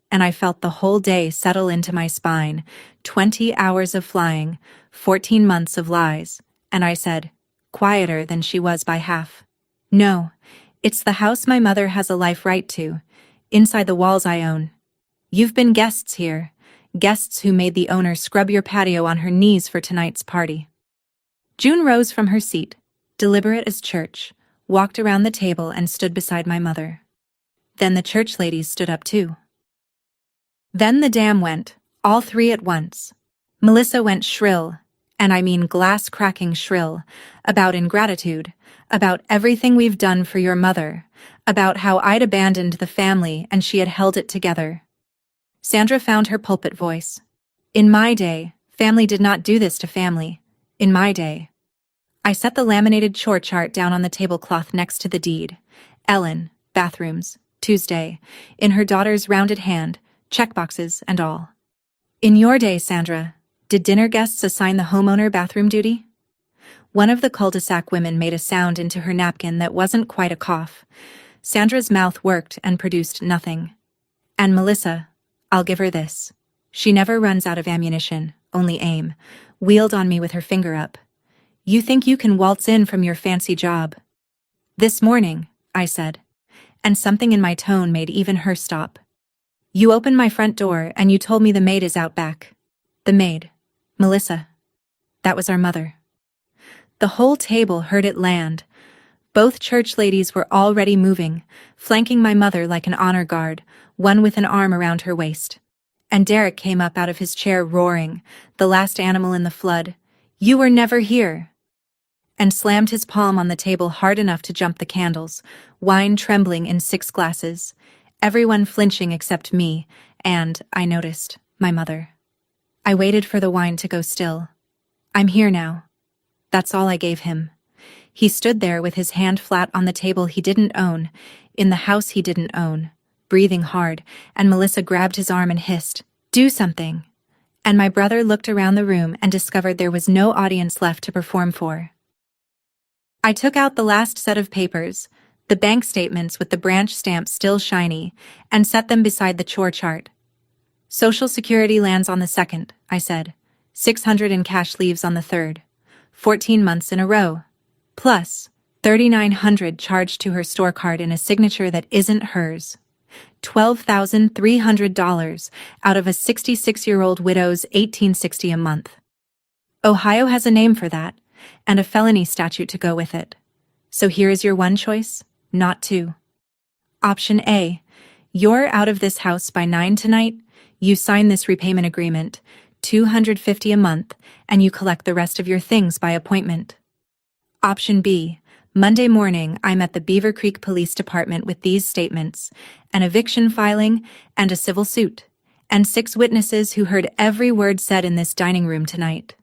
and I felt the whole day settle into my spine. 20 hours of flying, 14 months of lies, and I said, quieter than she was by half. No, it's the house my mother has a life right to, inside the walls I own. You've been guests here, guests who made the owner scrub your patio on her knees for tonight's party. June rose from her seat, deliberate as church, walked around the table and stood beside my mother. Then the church ladies stood up too. Then the dam went, all 3 at once. Melissa went shrill, and I mean glass-cracking shrill, about ingratitude, about everything we've done for your mother, about how I'd abandoned the family and she had held it together. Sandra found her pulpit voice. In my day, family did not do this to family. In my day. I set the laminated chore chart down on the tablecloth next to the deed. Ellen, bathrooms, Tuesday, in her daughter's rounded hand, checkboxes and all. In your day, Sandra, did dinner guests assign the homeowner bathroom duty? One of the cul-de-sac women made a sound into her napkin that wasn't quite a cough. Sandra's mouth worked and produced nothing. And Melissa, I'll give her this. She never runs out of ammunition, only aim, wheeled on me with her finger up. You think you can waltz in from your fancy job? This morning, I said, and something in my tone made even her stop. You opened my front door and you told me the maid is out back. The maid. Melissa. That was our mother. The whole table heard it land. Both church ladies were already moving, flanking my mother like an honor guard, one with an arm around her waist. And Derek came up out of his chair roaring, the last animal in the flood. You were never here. And slammed his palm on the table hard enough to jump the candles, wine trembling in 6 glasses, everyone flinching except me, and, I noticed, my mother. I waited for the wine to go still. I'm here now. That's all I gave him. He stood there with his hand flat on the table he didn't own, in the house he didn't own, breathing hard, and Melissa grabbed his arm and hissed, "Do something." And my brother looked around the room and discovered there was no audience left to perform for. I took out the last set of papers, the bank statements with the branch stamp still shiny, and set them beside the chore chart. Social Security lands on the 2nd, I said. 600 in cash leaves on the 3rd. 14 months in a row. Plus, $3,900 charged to her store card in a signature that isn't hers. $12,300 out of a 66-year-old widow's $1,860 a month. Ohio has a name for that, and a felony statute to go with it. So here is your one choice, not two. Option A, you're out of this house by 9 tonight, you sign this repayment agreement, $250 a month, and you collect the rest of your things by appointment. Option B, Monday morning I'm at the Beaver Creek Police Department with these statements, an eviction filing, and a civil suit, and 6 witnesses who heard every word said in this dining room tonight.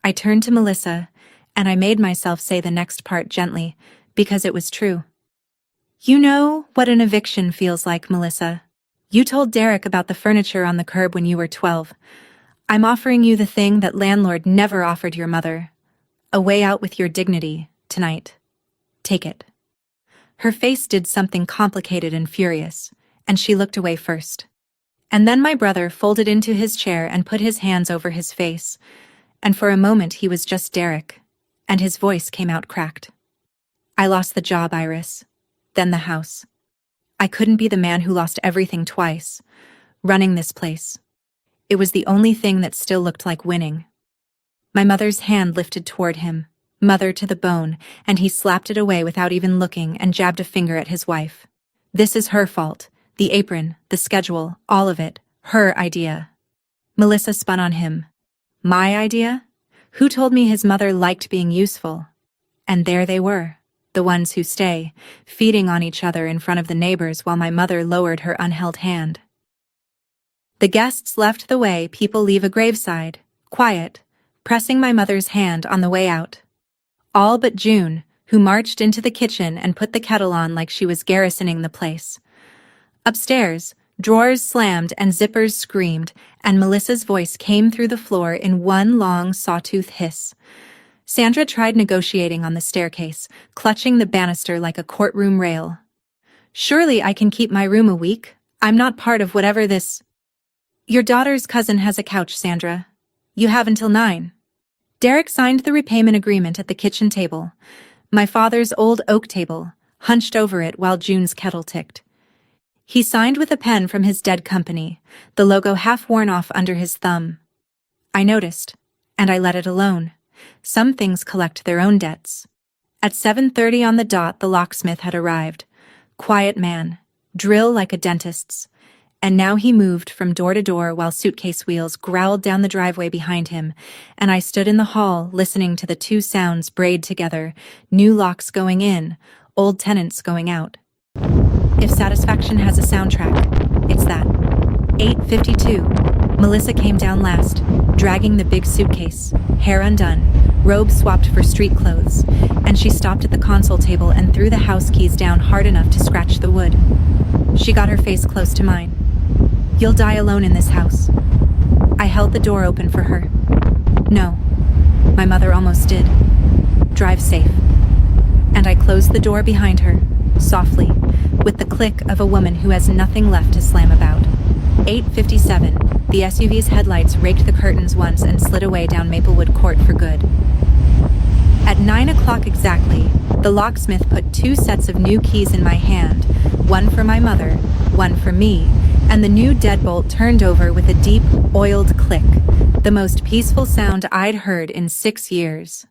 I turned to Melissa, and I made myself say the next part gently, because it was true. You know what an eviction feels like, Melissa. You told Derek about the furniture on the curb when you were 12. I'm offering you the thing that landlord never offered your mother. A way out with your dignity, tonight. Take it. Her face did something complicated and furious, and she looked away first. And then my brother folded into his chair and put his hands over his face, and for a moment he was just Derek, and his voice came out cracked. I lost the job, Iris. Then the house. I couldn't be the man who lost everything twice, running this place. It was the only thing that still looked like winning. My mother's hand lifted toward him, mother to the bone, and he slapped it away without even looking and jabbed a finger at his wife. This is her fault. The apron, the schedule, all of it. Her idea. Melissa spun on him. My idea? Who told me his mother liked being useful? And there they were, the ones who stay, feeding on each other in front of the neighbors while my mother lowered her unheld hand. The guests left the way people leave a graveside, quiet, pressing my mother's hand on the way out. All but June, who marched into the kitchen and put the kettle on like she was garrisoning the place. Upstairs, drawers slammed and zippers screamed, and Melissa's voice came through the floor in one long sawtooth hiss. Sandra tried negotiating on the staircase, clutching the banister like a courtroom rail. Surely I can keep my room a week. I'm not part of whatever this... Your daughter's cousin has a couch, Sandra. You have until 9. Derek signed the repayment agreement at the kitchen table, my father's old oak table, hunched over it while June's kettle ticked. He signed with a pen from his dead company, the logo half worn off under his thumb. I noticed, and I let it alone. Some things collect their own debts. At 7:30 on the dot, the locksmith had arrived. Quiet man, drill like a dentist's. And now he moved from door to door while suitcase wheels growled down the driveway behind him, and I stood in the hall listening to the 2 sounds braid together, new locks going in, old tenants going out. If satisfaction has a soundtrack, it's that. 8:52. Melissa came down last, dragging the big suitcase, hair undone, robe swapped for street clothes, and she stopped at the console table and threw the house keys down hard enough to scratch the wood. She got her face close to mine. You'll die alone in this house. I held the door open for her. No. My mother almost did. Drive safe. And I closed the door behind her, softly, with the click of a woman who has nothing left to slam about. 8:57. The SUV's headlights raked the curtains once and slid away down Maplewood Court for good. At 9 o'clock exactly, the locksmith put 2 sets of new keys in my hand, one for my mother, one for me, and the new deadbolt turned over with a deep, oiled click, the most peaceful sound I'd heard in 6 years.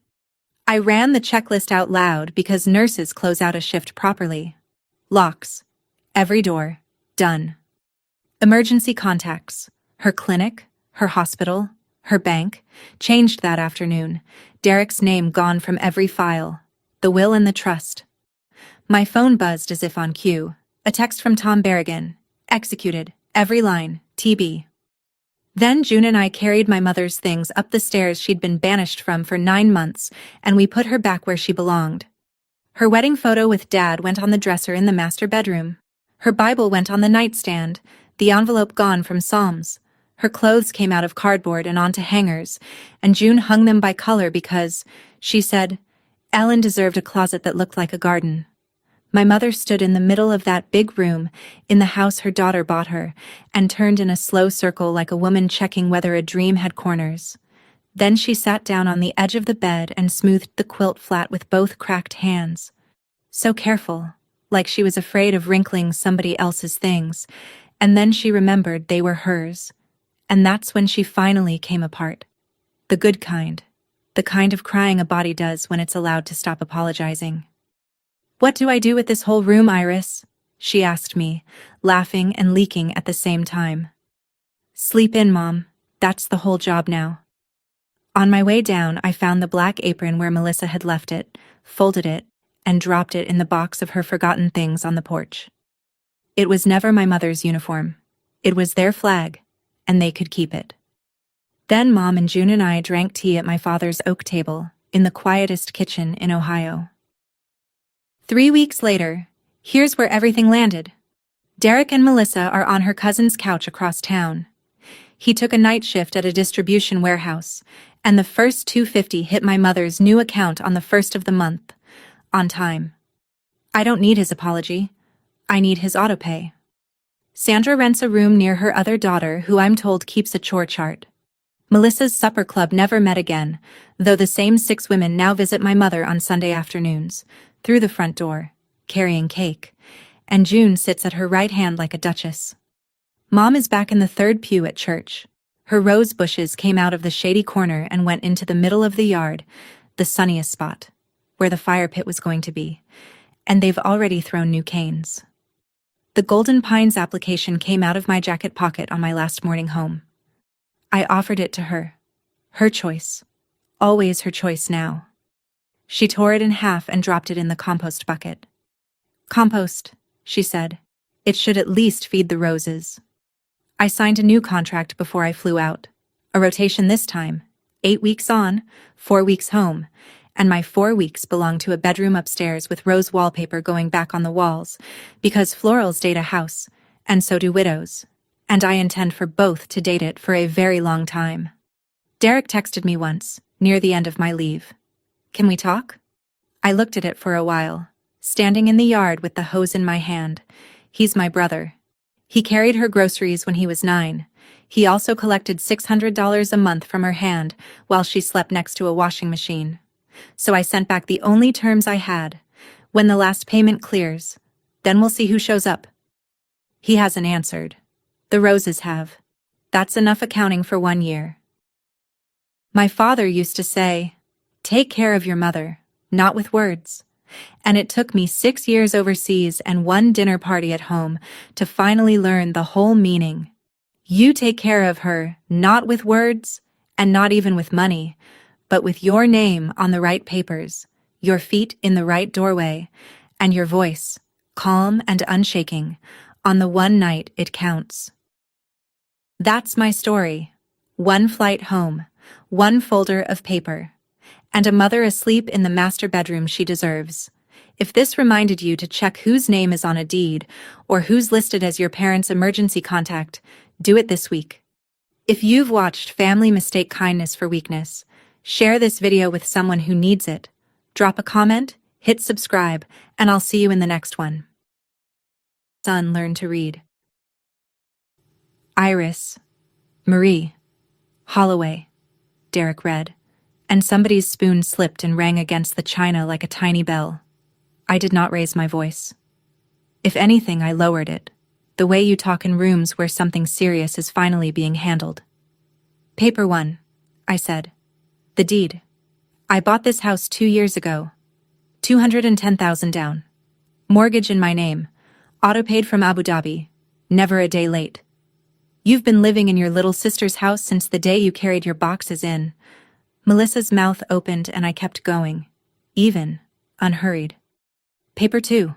I ran the checklist out loud because nurses close out a shift properly. Locks. Every door. Done. Emergency contacts. Her clinic, her hospital, her bank, changed that afternoon. Derek's name gone from every file. The will and the trust. My phone buzzed as if on cue. A text from Tom Berrigan. Executed. Every line. TB. Then June and I carried my mother's things up the stairs she'd been banished from for 9 months, and we put her back where she belonged. Her wedding photo with Dad went on the dresser in the master bedroom. Her Bible went on the nightstand, the envelope gone from Psalms. Her clothes came out of cardboard and onto hangers, and June hung them by color because, she said, Ellen deserved a closet that looked like a garden. My mother stood in the middle of that big room, in the house her daughter bought her, and turned in a slow circle like a woman checking whether a dream had corners. Then she sat down on the edge of the bed and smoothed the quilt flat with both cracked hands. So careful, like she was afraid of wrinkling somebody else's things, and then she remembered they were hers. And that's when she finally came apart. The good kind. The kind of crying a body does when it's allowed to stop apologizing. "What do I do with this whole room, Iris?" she asked me, laughing and leaking at the same time. "Sleep in, Mom. That's the whole job now." On my way down, I found the black apron where Melissa had left it, folded it, and dropped it in the box of her forgotten things on the porch. It was never my mother's uniform. It was their flag, and they could keep it. Then Mom and June and I drank tea at my father's oak table, in the quietest kitchen in Ohio. 3 weeks later, here's where everything landed. Derek and Melissa are on her cousin's couch across town. He took a night shift at a distribution warehouse, and the first $250 hit my mother's new account on the 1st of the month, on time. I don't need his apology. I need his autopay. Sandra rents a room near her other daughter, who I'm told keeps a chore chart. Melissa's supper club never met again, though the same 6 women now visit my mother on Sunday afternoons, through the front door, carrying cake, and June sits at her right hand like a duchess. Mom is back in the 3rd pew at church. Her rose bushes came out of the shady corner and went into the middle of the yard, the sunniest spot, where the fire pit was going to be, and they've already thrown new canes. The Golden Pines application came out of my jacket pocket on my last morning home. I offered it to her. Her choice. Always her choice now. She tore it in half and dropped it in the compost bucket. "Compost," she said. "It should at least feed the roses." I signed a new contract before I flew out. A rotation this time, 8 weeks on, 4 weeks home, and my 4 weeks belong to a bedroom upstairs with rose wallpaper going back on the walls, because florals date a house, and so do widows, and I intend for both to date it for a very long time. Derek texted me once, near the end of my leave. "Can we talk?" I looked at it for a while, standing in the yard with the hose in my hand. He's my brother. He carried her groceries when he was 9. He also collected $600 a month from her hand while she slept next to a washing machine. So I sent back the only terms I had. When the last payment clears, then we'll see who shows up. He hasn't answered. The roses have. That's enough accounting for 1 year. My father used to say, "Take care of your mother, not with words." And it took me 6 years overseas and 1 dinner party at home to finally learn the whole meaning. You take care of her, not with words, and not even with money, but with your name on the right papers, your feet in the right doorway, and your voice, calm and unshaking, on the one night it counts. That's my story. 1 flight home, 1 folder of paper, and a mother asleep in the master bedroom she deserves. If this reminded you to check whose name is on a deed, or who's listed as your parent's emergency contact, do it this week. If you've watched Family Mistake Kindness for Weakness, share this video with someone who needs it. Drop a comment, hit subscribe, and I'll see you in the next one. Son learned to read. Iris, Marie, Holloway, Derek read, and somebody's spoon slipped and rang against the china like a tiny bell. I did not raise my voice. If anything, I lowered it, the way you talk in rooms where something serious is finally being handled. "Paper 1, I said. "The deed. I bought this house 2 years ago. $210,000 down. Mortgage in my name. Auto paid from Abu Dhabi. Never a day late. You've been living in your little sister's house since the day you carried your boxes in." Melissa's mouth opened and I kept going, even, unhurried. "Paper 2.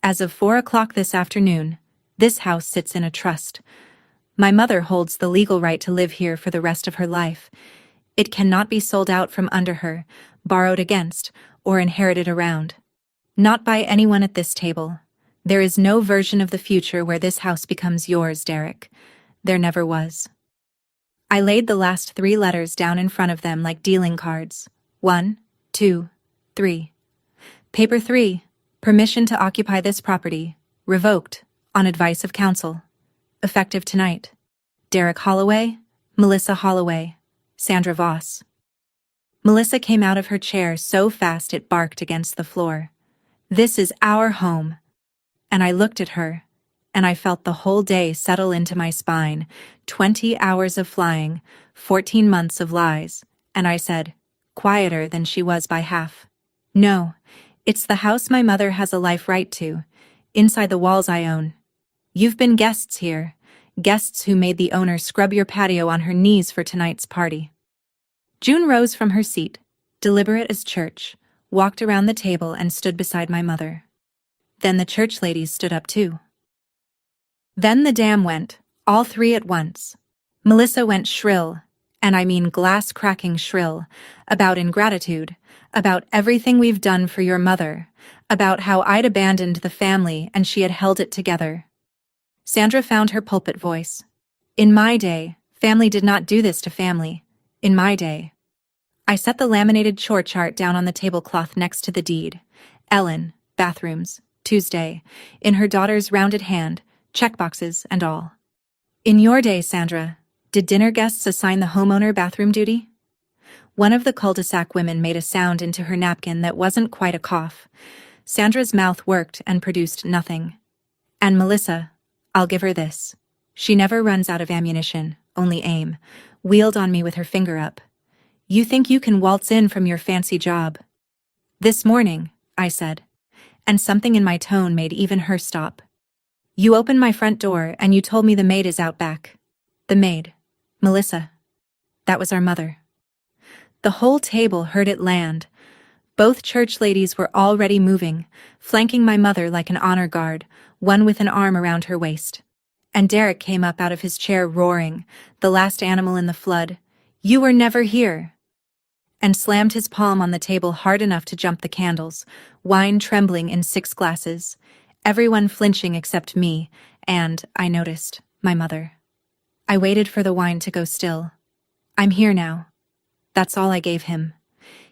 As of 4 o'clock this afternoon, this house sits in a trust. My mother holds the legal right to live here for the rest of her life. It cannot be sold out from under her, borrowed against, or inherited around. Not by anyone at this table. There is no version of the future where this house becomes yours, Derek. There never was." I laid the last 3 letters down in front of them like dealing cards. 1, 2, 3. "Paper 3, Permission to occupy this property, revoked, on advice of counsel. Effective tonight. Derek Holloway, Melissa Holloway, Sandra Voss. Melissa came out of her chair so fast it barked against the floor. This is our home. And I looked at her, and I felt the whole day settle into my spine. 20 hours of flying, 14 months of lies, and I said, quieter than she was by half. No, it's the house my mother has a life right to, inside the walls I own. You've been guests here, guests who made the owner scrub your patio on her knees for tonight's party. June rose from her seat, deliberate as church, walked around the table and stood beside my mother. Then the church ladies stood up too. Then the dam went, all three at once. Melissa went shrill, and I mean glass-cracking shrill, about ingratitude, about everything we've done for your mother, about how I'd abandoned the family and she had held it together. Sandra found her pulpit voice. In my day, family did not do this to family. In my day. I set the laminated chore chart down on the tablecloth next to the deed. Ellen, bathrooms, Tuesday, in her daughter's rounded hand, checkboxes and all. In your day, Sandra, did dinner guests assign the homeowner bathroom duty? One of the cul-de-sac women made a sound into her napkin that wasn't quite a cough. Sandra's mouth worked and produced nothing. And Melissa, I'll give her this. She never runs out of ammunition, only aim, wheeled on me with her finger up. You think you can waltz in from your fancy job? This morning, I said, and something in my tone made even her stop. You opened my front door and you told me the maid is out back. The maid. Melissa. That was our mother. The whole table heard it land. Both church ladies were already moving, flanking my mother like an honor guard, one with an arm around her waist. And Derek came up out of his chair roaring, the last animal in the flood, "You were never here!" and slammed his palm on the table hard enough to jump the candles, wine trembling in 6 glasses, everyone flinching except me, and, I noticed, my mother. I waited for the wine to go still. I'm here now. That's all I gave him.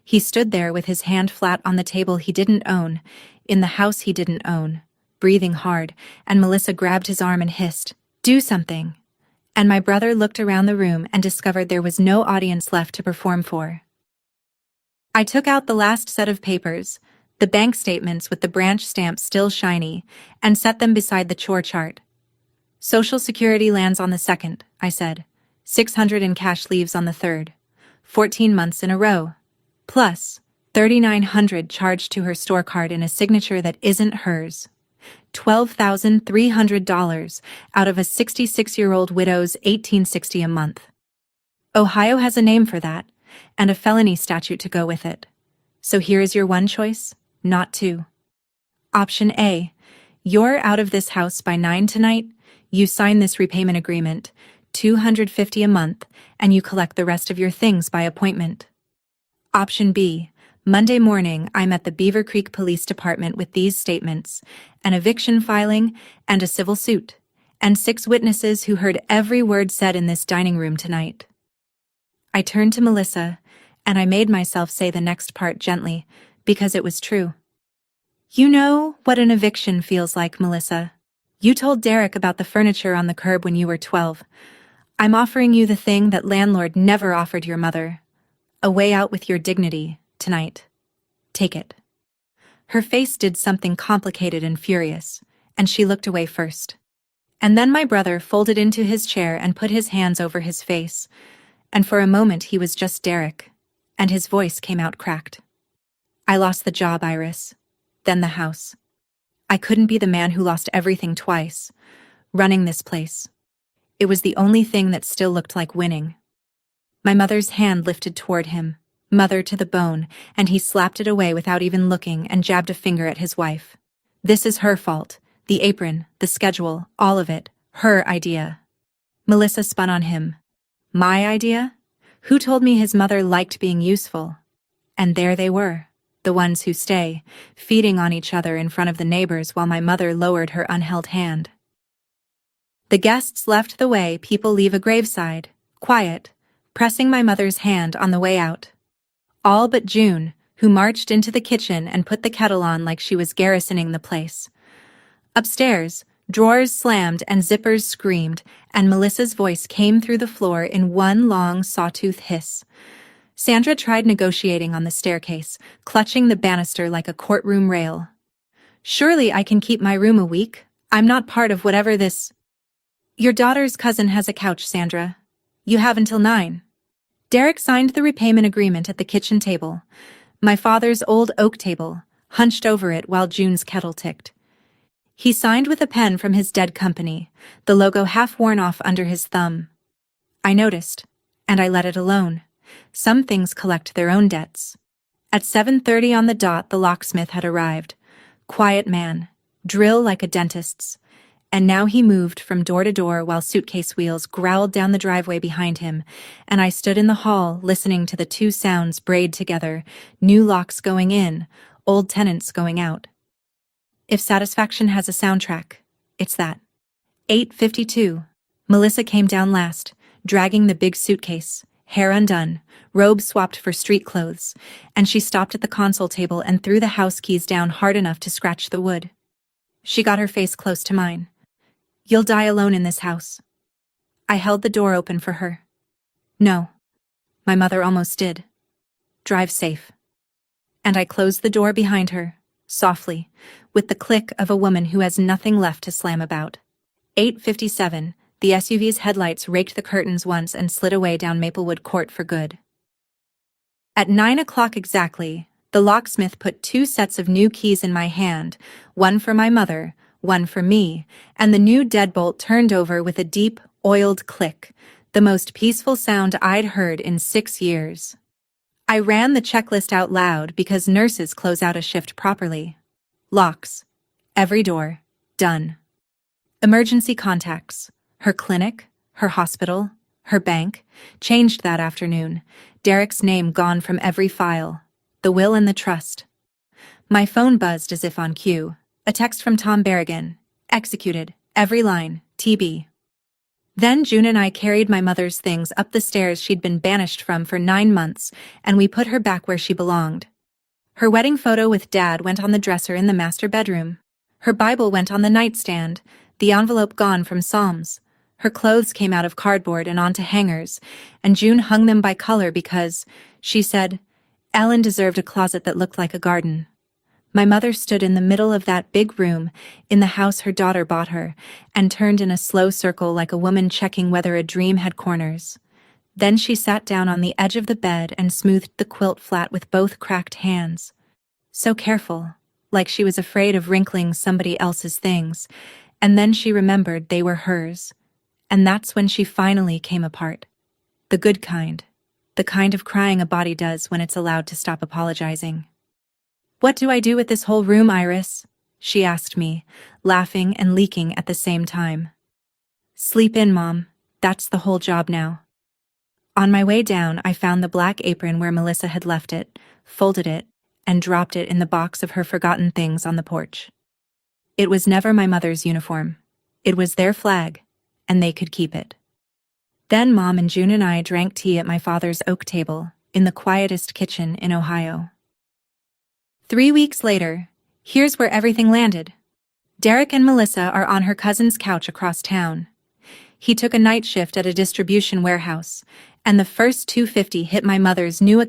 He stood there with his hand flat on the table he didn't own, in the house he didn't own, breathing hard, and Melissa grabbed his arm and hissed, "Do something!" And my brother looked around the room and discovered there was no audience left to perform for. I took out the last set of papers, the bank statements with the branch stamp still shiny, and set them beside the chore chart. Social Security lands on the 2nd, I said. 600 in cash leaves on the 3rd. 14 months in a row. Plus, $3,900 charged to her store card in a signature that isn't hers. $12,300 out of a 66-year-old widow's $1,860 a month. Ohio has a name for that, and a felony statute to go with it. So here is your one choice, not two. Option A, you're out of this house by 9 tonight, you sign this repayment agreement, $250 a month, and you collect the rest of your things by appointment. Option B, Monday morning I'm at the Beaver Creek Police Department with these statements, an eviction filing, and a civil suit, and 6 witnesses who heard every word said in this dining room tonight. I turned to Melissa, and I made myself say the next part gently, because it was true. You know what an eviction feels like, Melissa. You told Derek about the furniture on the curb when you were 12. I'm offering you the thing that landlord never offered your mother. A way out with your dignity, tonight. Take it. Her face did something complicated and furious, and she looked away first. And then my brother folded into his chair and put his hands over his face, and for a moment he was just Derek, and his voice came out cracked. I lost the job, Iris. Then the house. I couldn't be the man who lost everything twice, running this place. It was the only thing that still looked like winning. My mother's hand lifted toward him, mother to the bone, and he slapped it away without even looking and jabbed a finger at his wife. This is her fault, the apron, the schedule, all of it, her idea. Melissa spun on him. My idea? Who told me his mother liked being useful? And there they were. The ones who stay, feeding on each other in front of the neighbors while my mother lowered her unheld hand. The guests left the way people leave a graveside, quiet, pressing my mother's hand on the way out. All but June, who marched into the kitchen and put the kettle on like she was garrisoning the place. Upstairs, drawers slammed and zippers screamed, and Melissa's voice came through the floor in one long sawtooth hiss. Sandra tried negotiating on the staircase, clutching the banister like a courtroom rail. "Surely I can keep my room a week. I'm not part of whatever this—" "Your daughter's cousin has a couch, Sandra. You have until 9. Derek signed the repayment agreement at the kitchen table, my father's old oak table, hunched over it while June's kettle ticked. He signed with a pen from his dead company, the logo half worn off under his thumb. I noticed, and I let it alone. Some things collect their own debts. At 7:30 on the dot, the locksmith had arrived. Quiet man, drill like a dentist's. And now he moved from door to door while suitcase wheels growled down the driveway behind him, and I stood in the hall listening to the two sounds braid together, new locks going in, old tenants going out. If satisfaction has a soundtrack, it's that. 8:52. Melissa came down last, dragging the big suitcase, hair undone, robe swapped for street clothes, and she stopped at the console table and threw the house keys down hard enough to scratch the wood. She got her face close to mine. "You'll die alone in this house." I held the door open for her. "No." My mother almost did. "Drive safe." And I closed the door behind her, softly, with the click of a woman who has nothing left to slam about. 8:57, the SUV's headlights raked the curtains once and slid away down Maplewood Court for good. At 9 o'clock exactly, the locksmith put 2 sets of new keys in my hand, one for my mother, one for me, and the new deadbolt turned over with a deep, oiled click, the most peaceful sound I'd heard in 6 years. I ran the checklist out loud because nurses close out a shift properly. Locks. Every door. Done. Emergency contacts. Her clinic, her hospital, her bank. Changed that afternoon. Derek's name gone from every file. The will and the trust. My phone buzzed as if on cue. A text from Tom Berrigan. Executed. Every line. TB. Then June and I carried my mother's things up the stairs she'd been banished from for 9 months, and we put her back where she belonged. Her wedding photo with Dad went on the dresser in the master bedroom. Her Bible went on the nightstand, the envelope gone from Psalms. Her clothes came out of cardboard and onto hangers, and June hung them by color because, she said, Ellen deserved a closet that looked like a garden. My mother stood in the middle of that big room, in the house her daughter bought her, and turned in a slow circle like a woman checking whether a dream had corners. Then she sat down on the edge of the bed and smoothed the quilt flat with both cracked hands. So careful, like she was afraid of wrinkling somebody else's things, and then she remembered they were hers. And that's when she finally came apart. The good kind. The kind of crying a body does when it's allowed to stop apologizing. "What do I do with this whole room, Iris?" she asked me, laughing and leaking at the same time. "Sleep in, Mom. That's the whole job now." On my way down, I found the black apron where Melissa had left it, folded it, and dropped it in the box of her forgotten things on the porch. It was never my mother's uniform. It was their flag, and they could keep it. Then Mom and June and I drank tea at my father's oak table, in the quietest kitchen in Ohio. 3 weeks later, here's where everything landed. Derek and Melissa are on her cousin's couch across town. He took a night shift at a distribution warehouse, and the first $250 hit my mother's new account.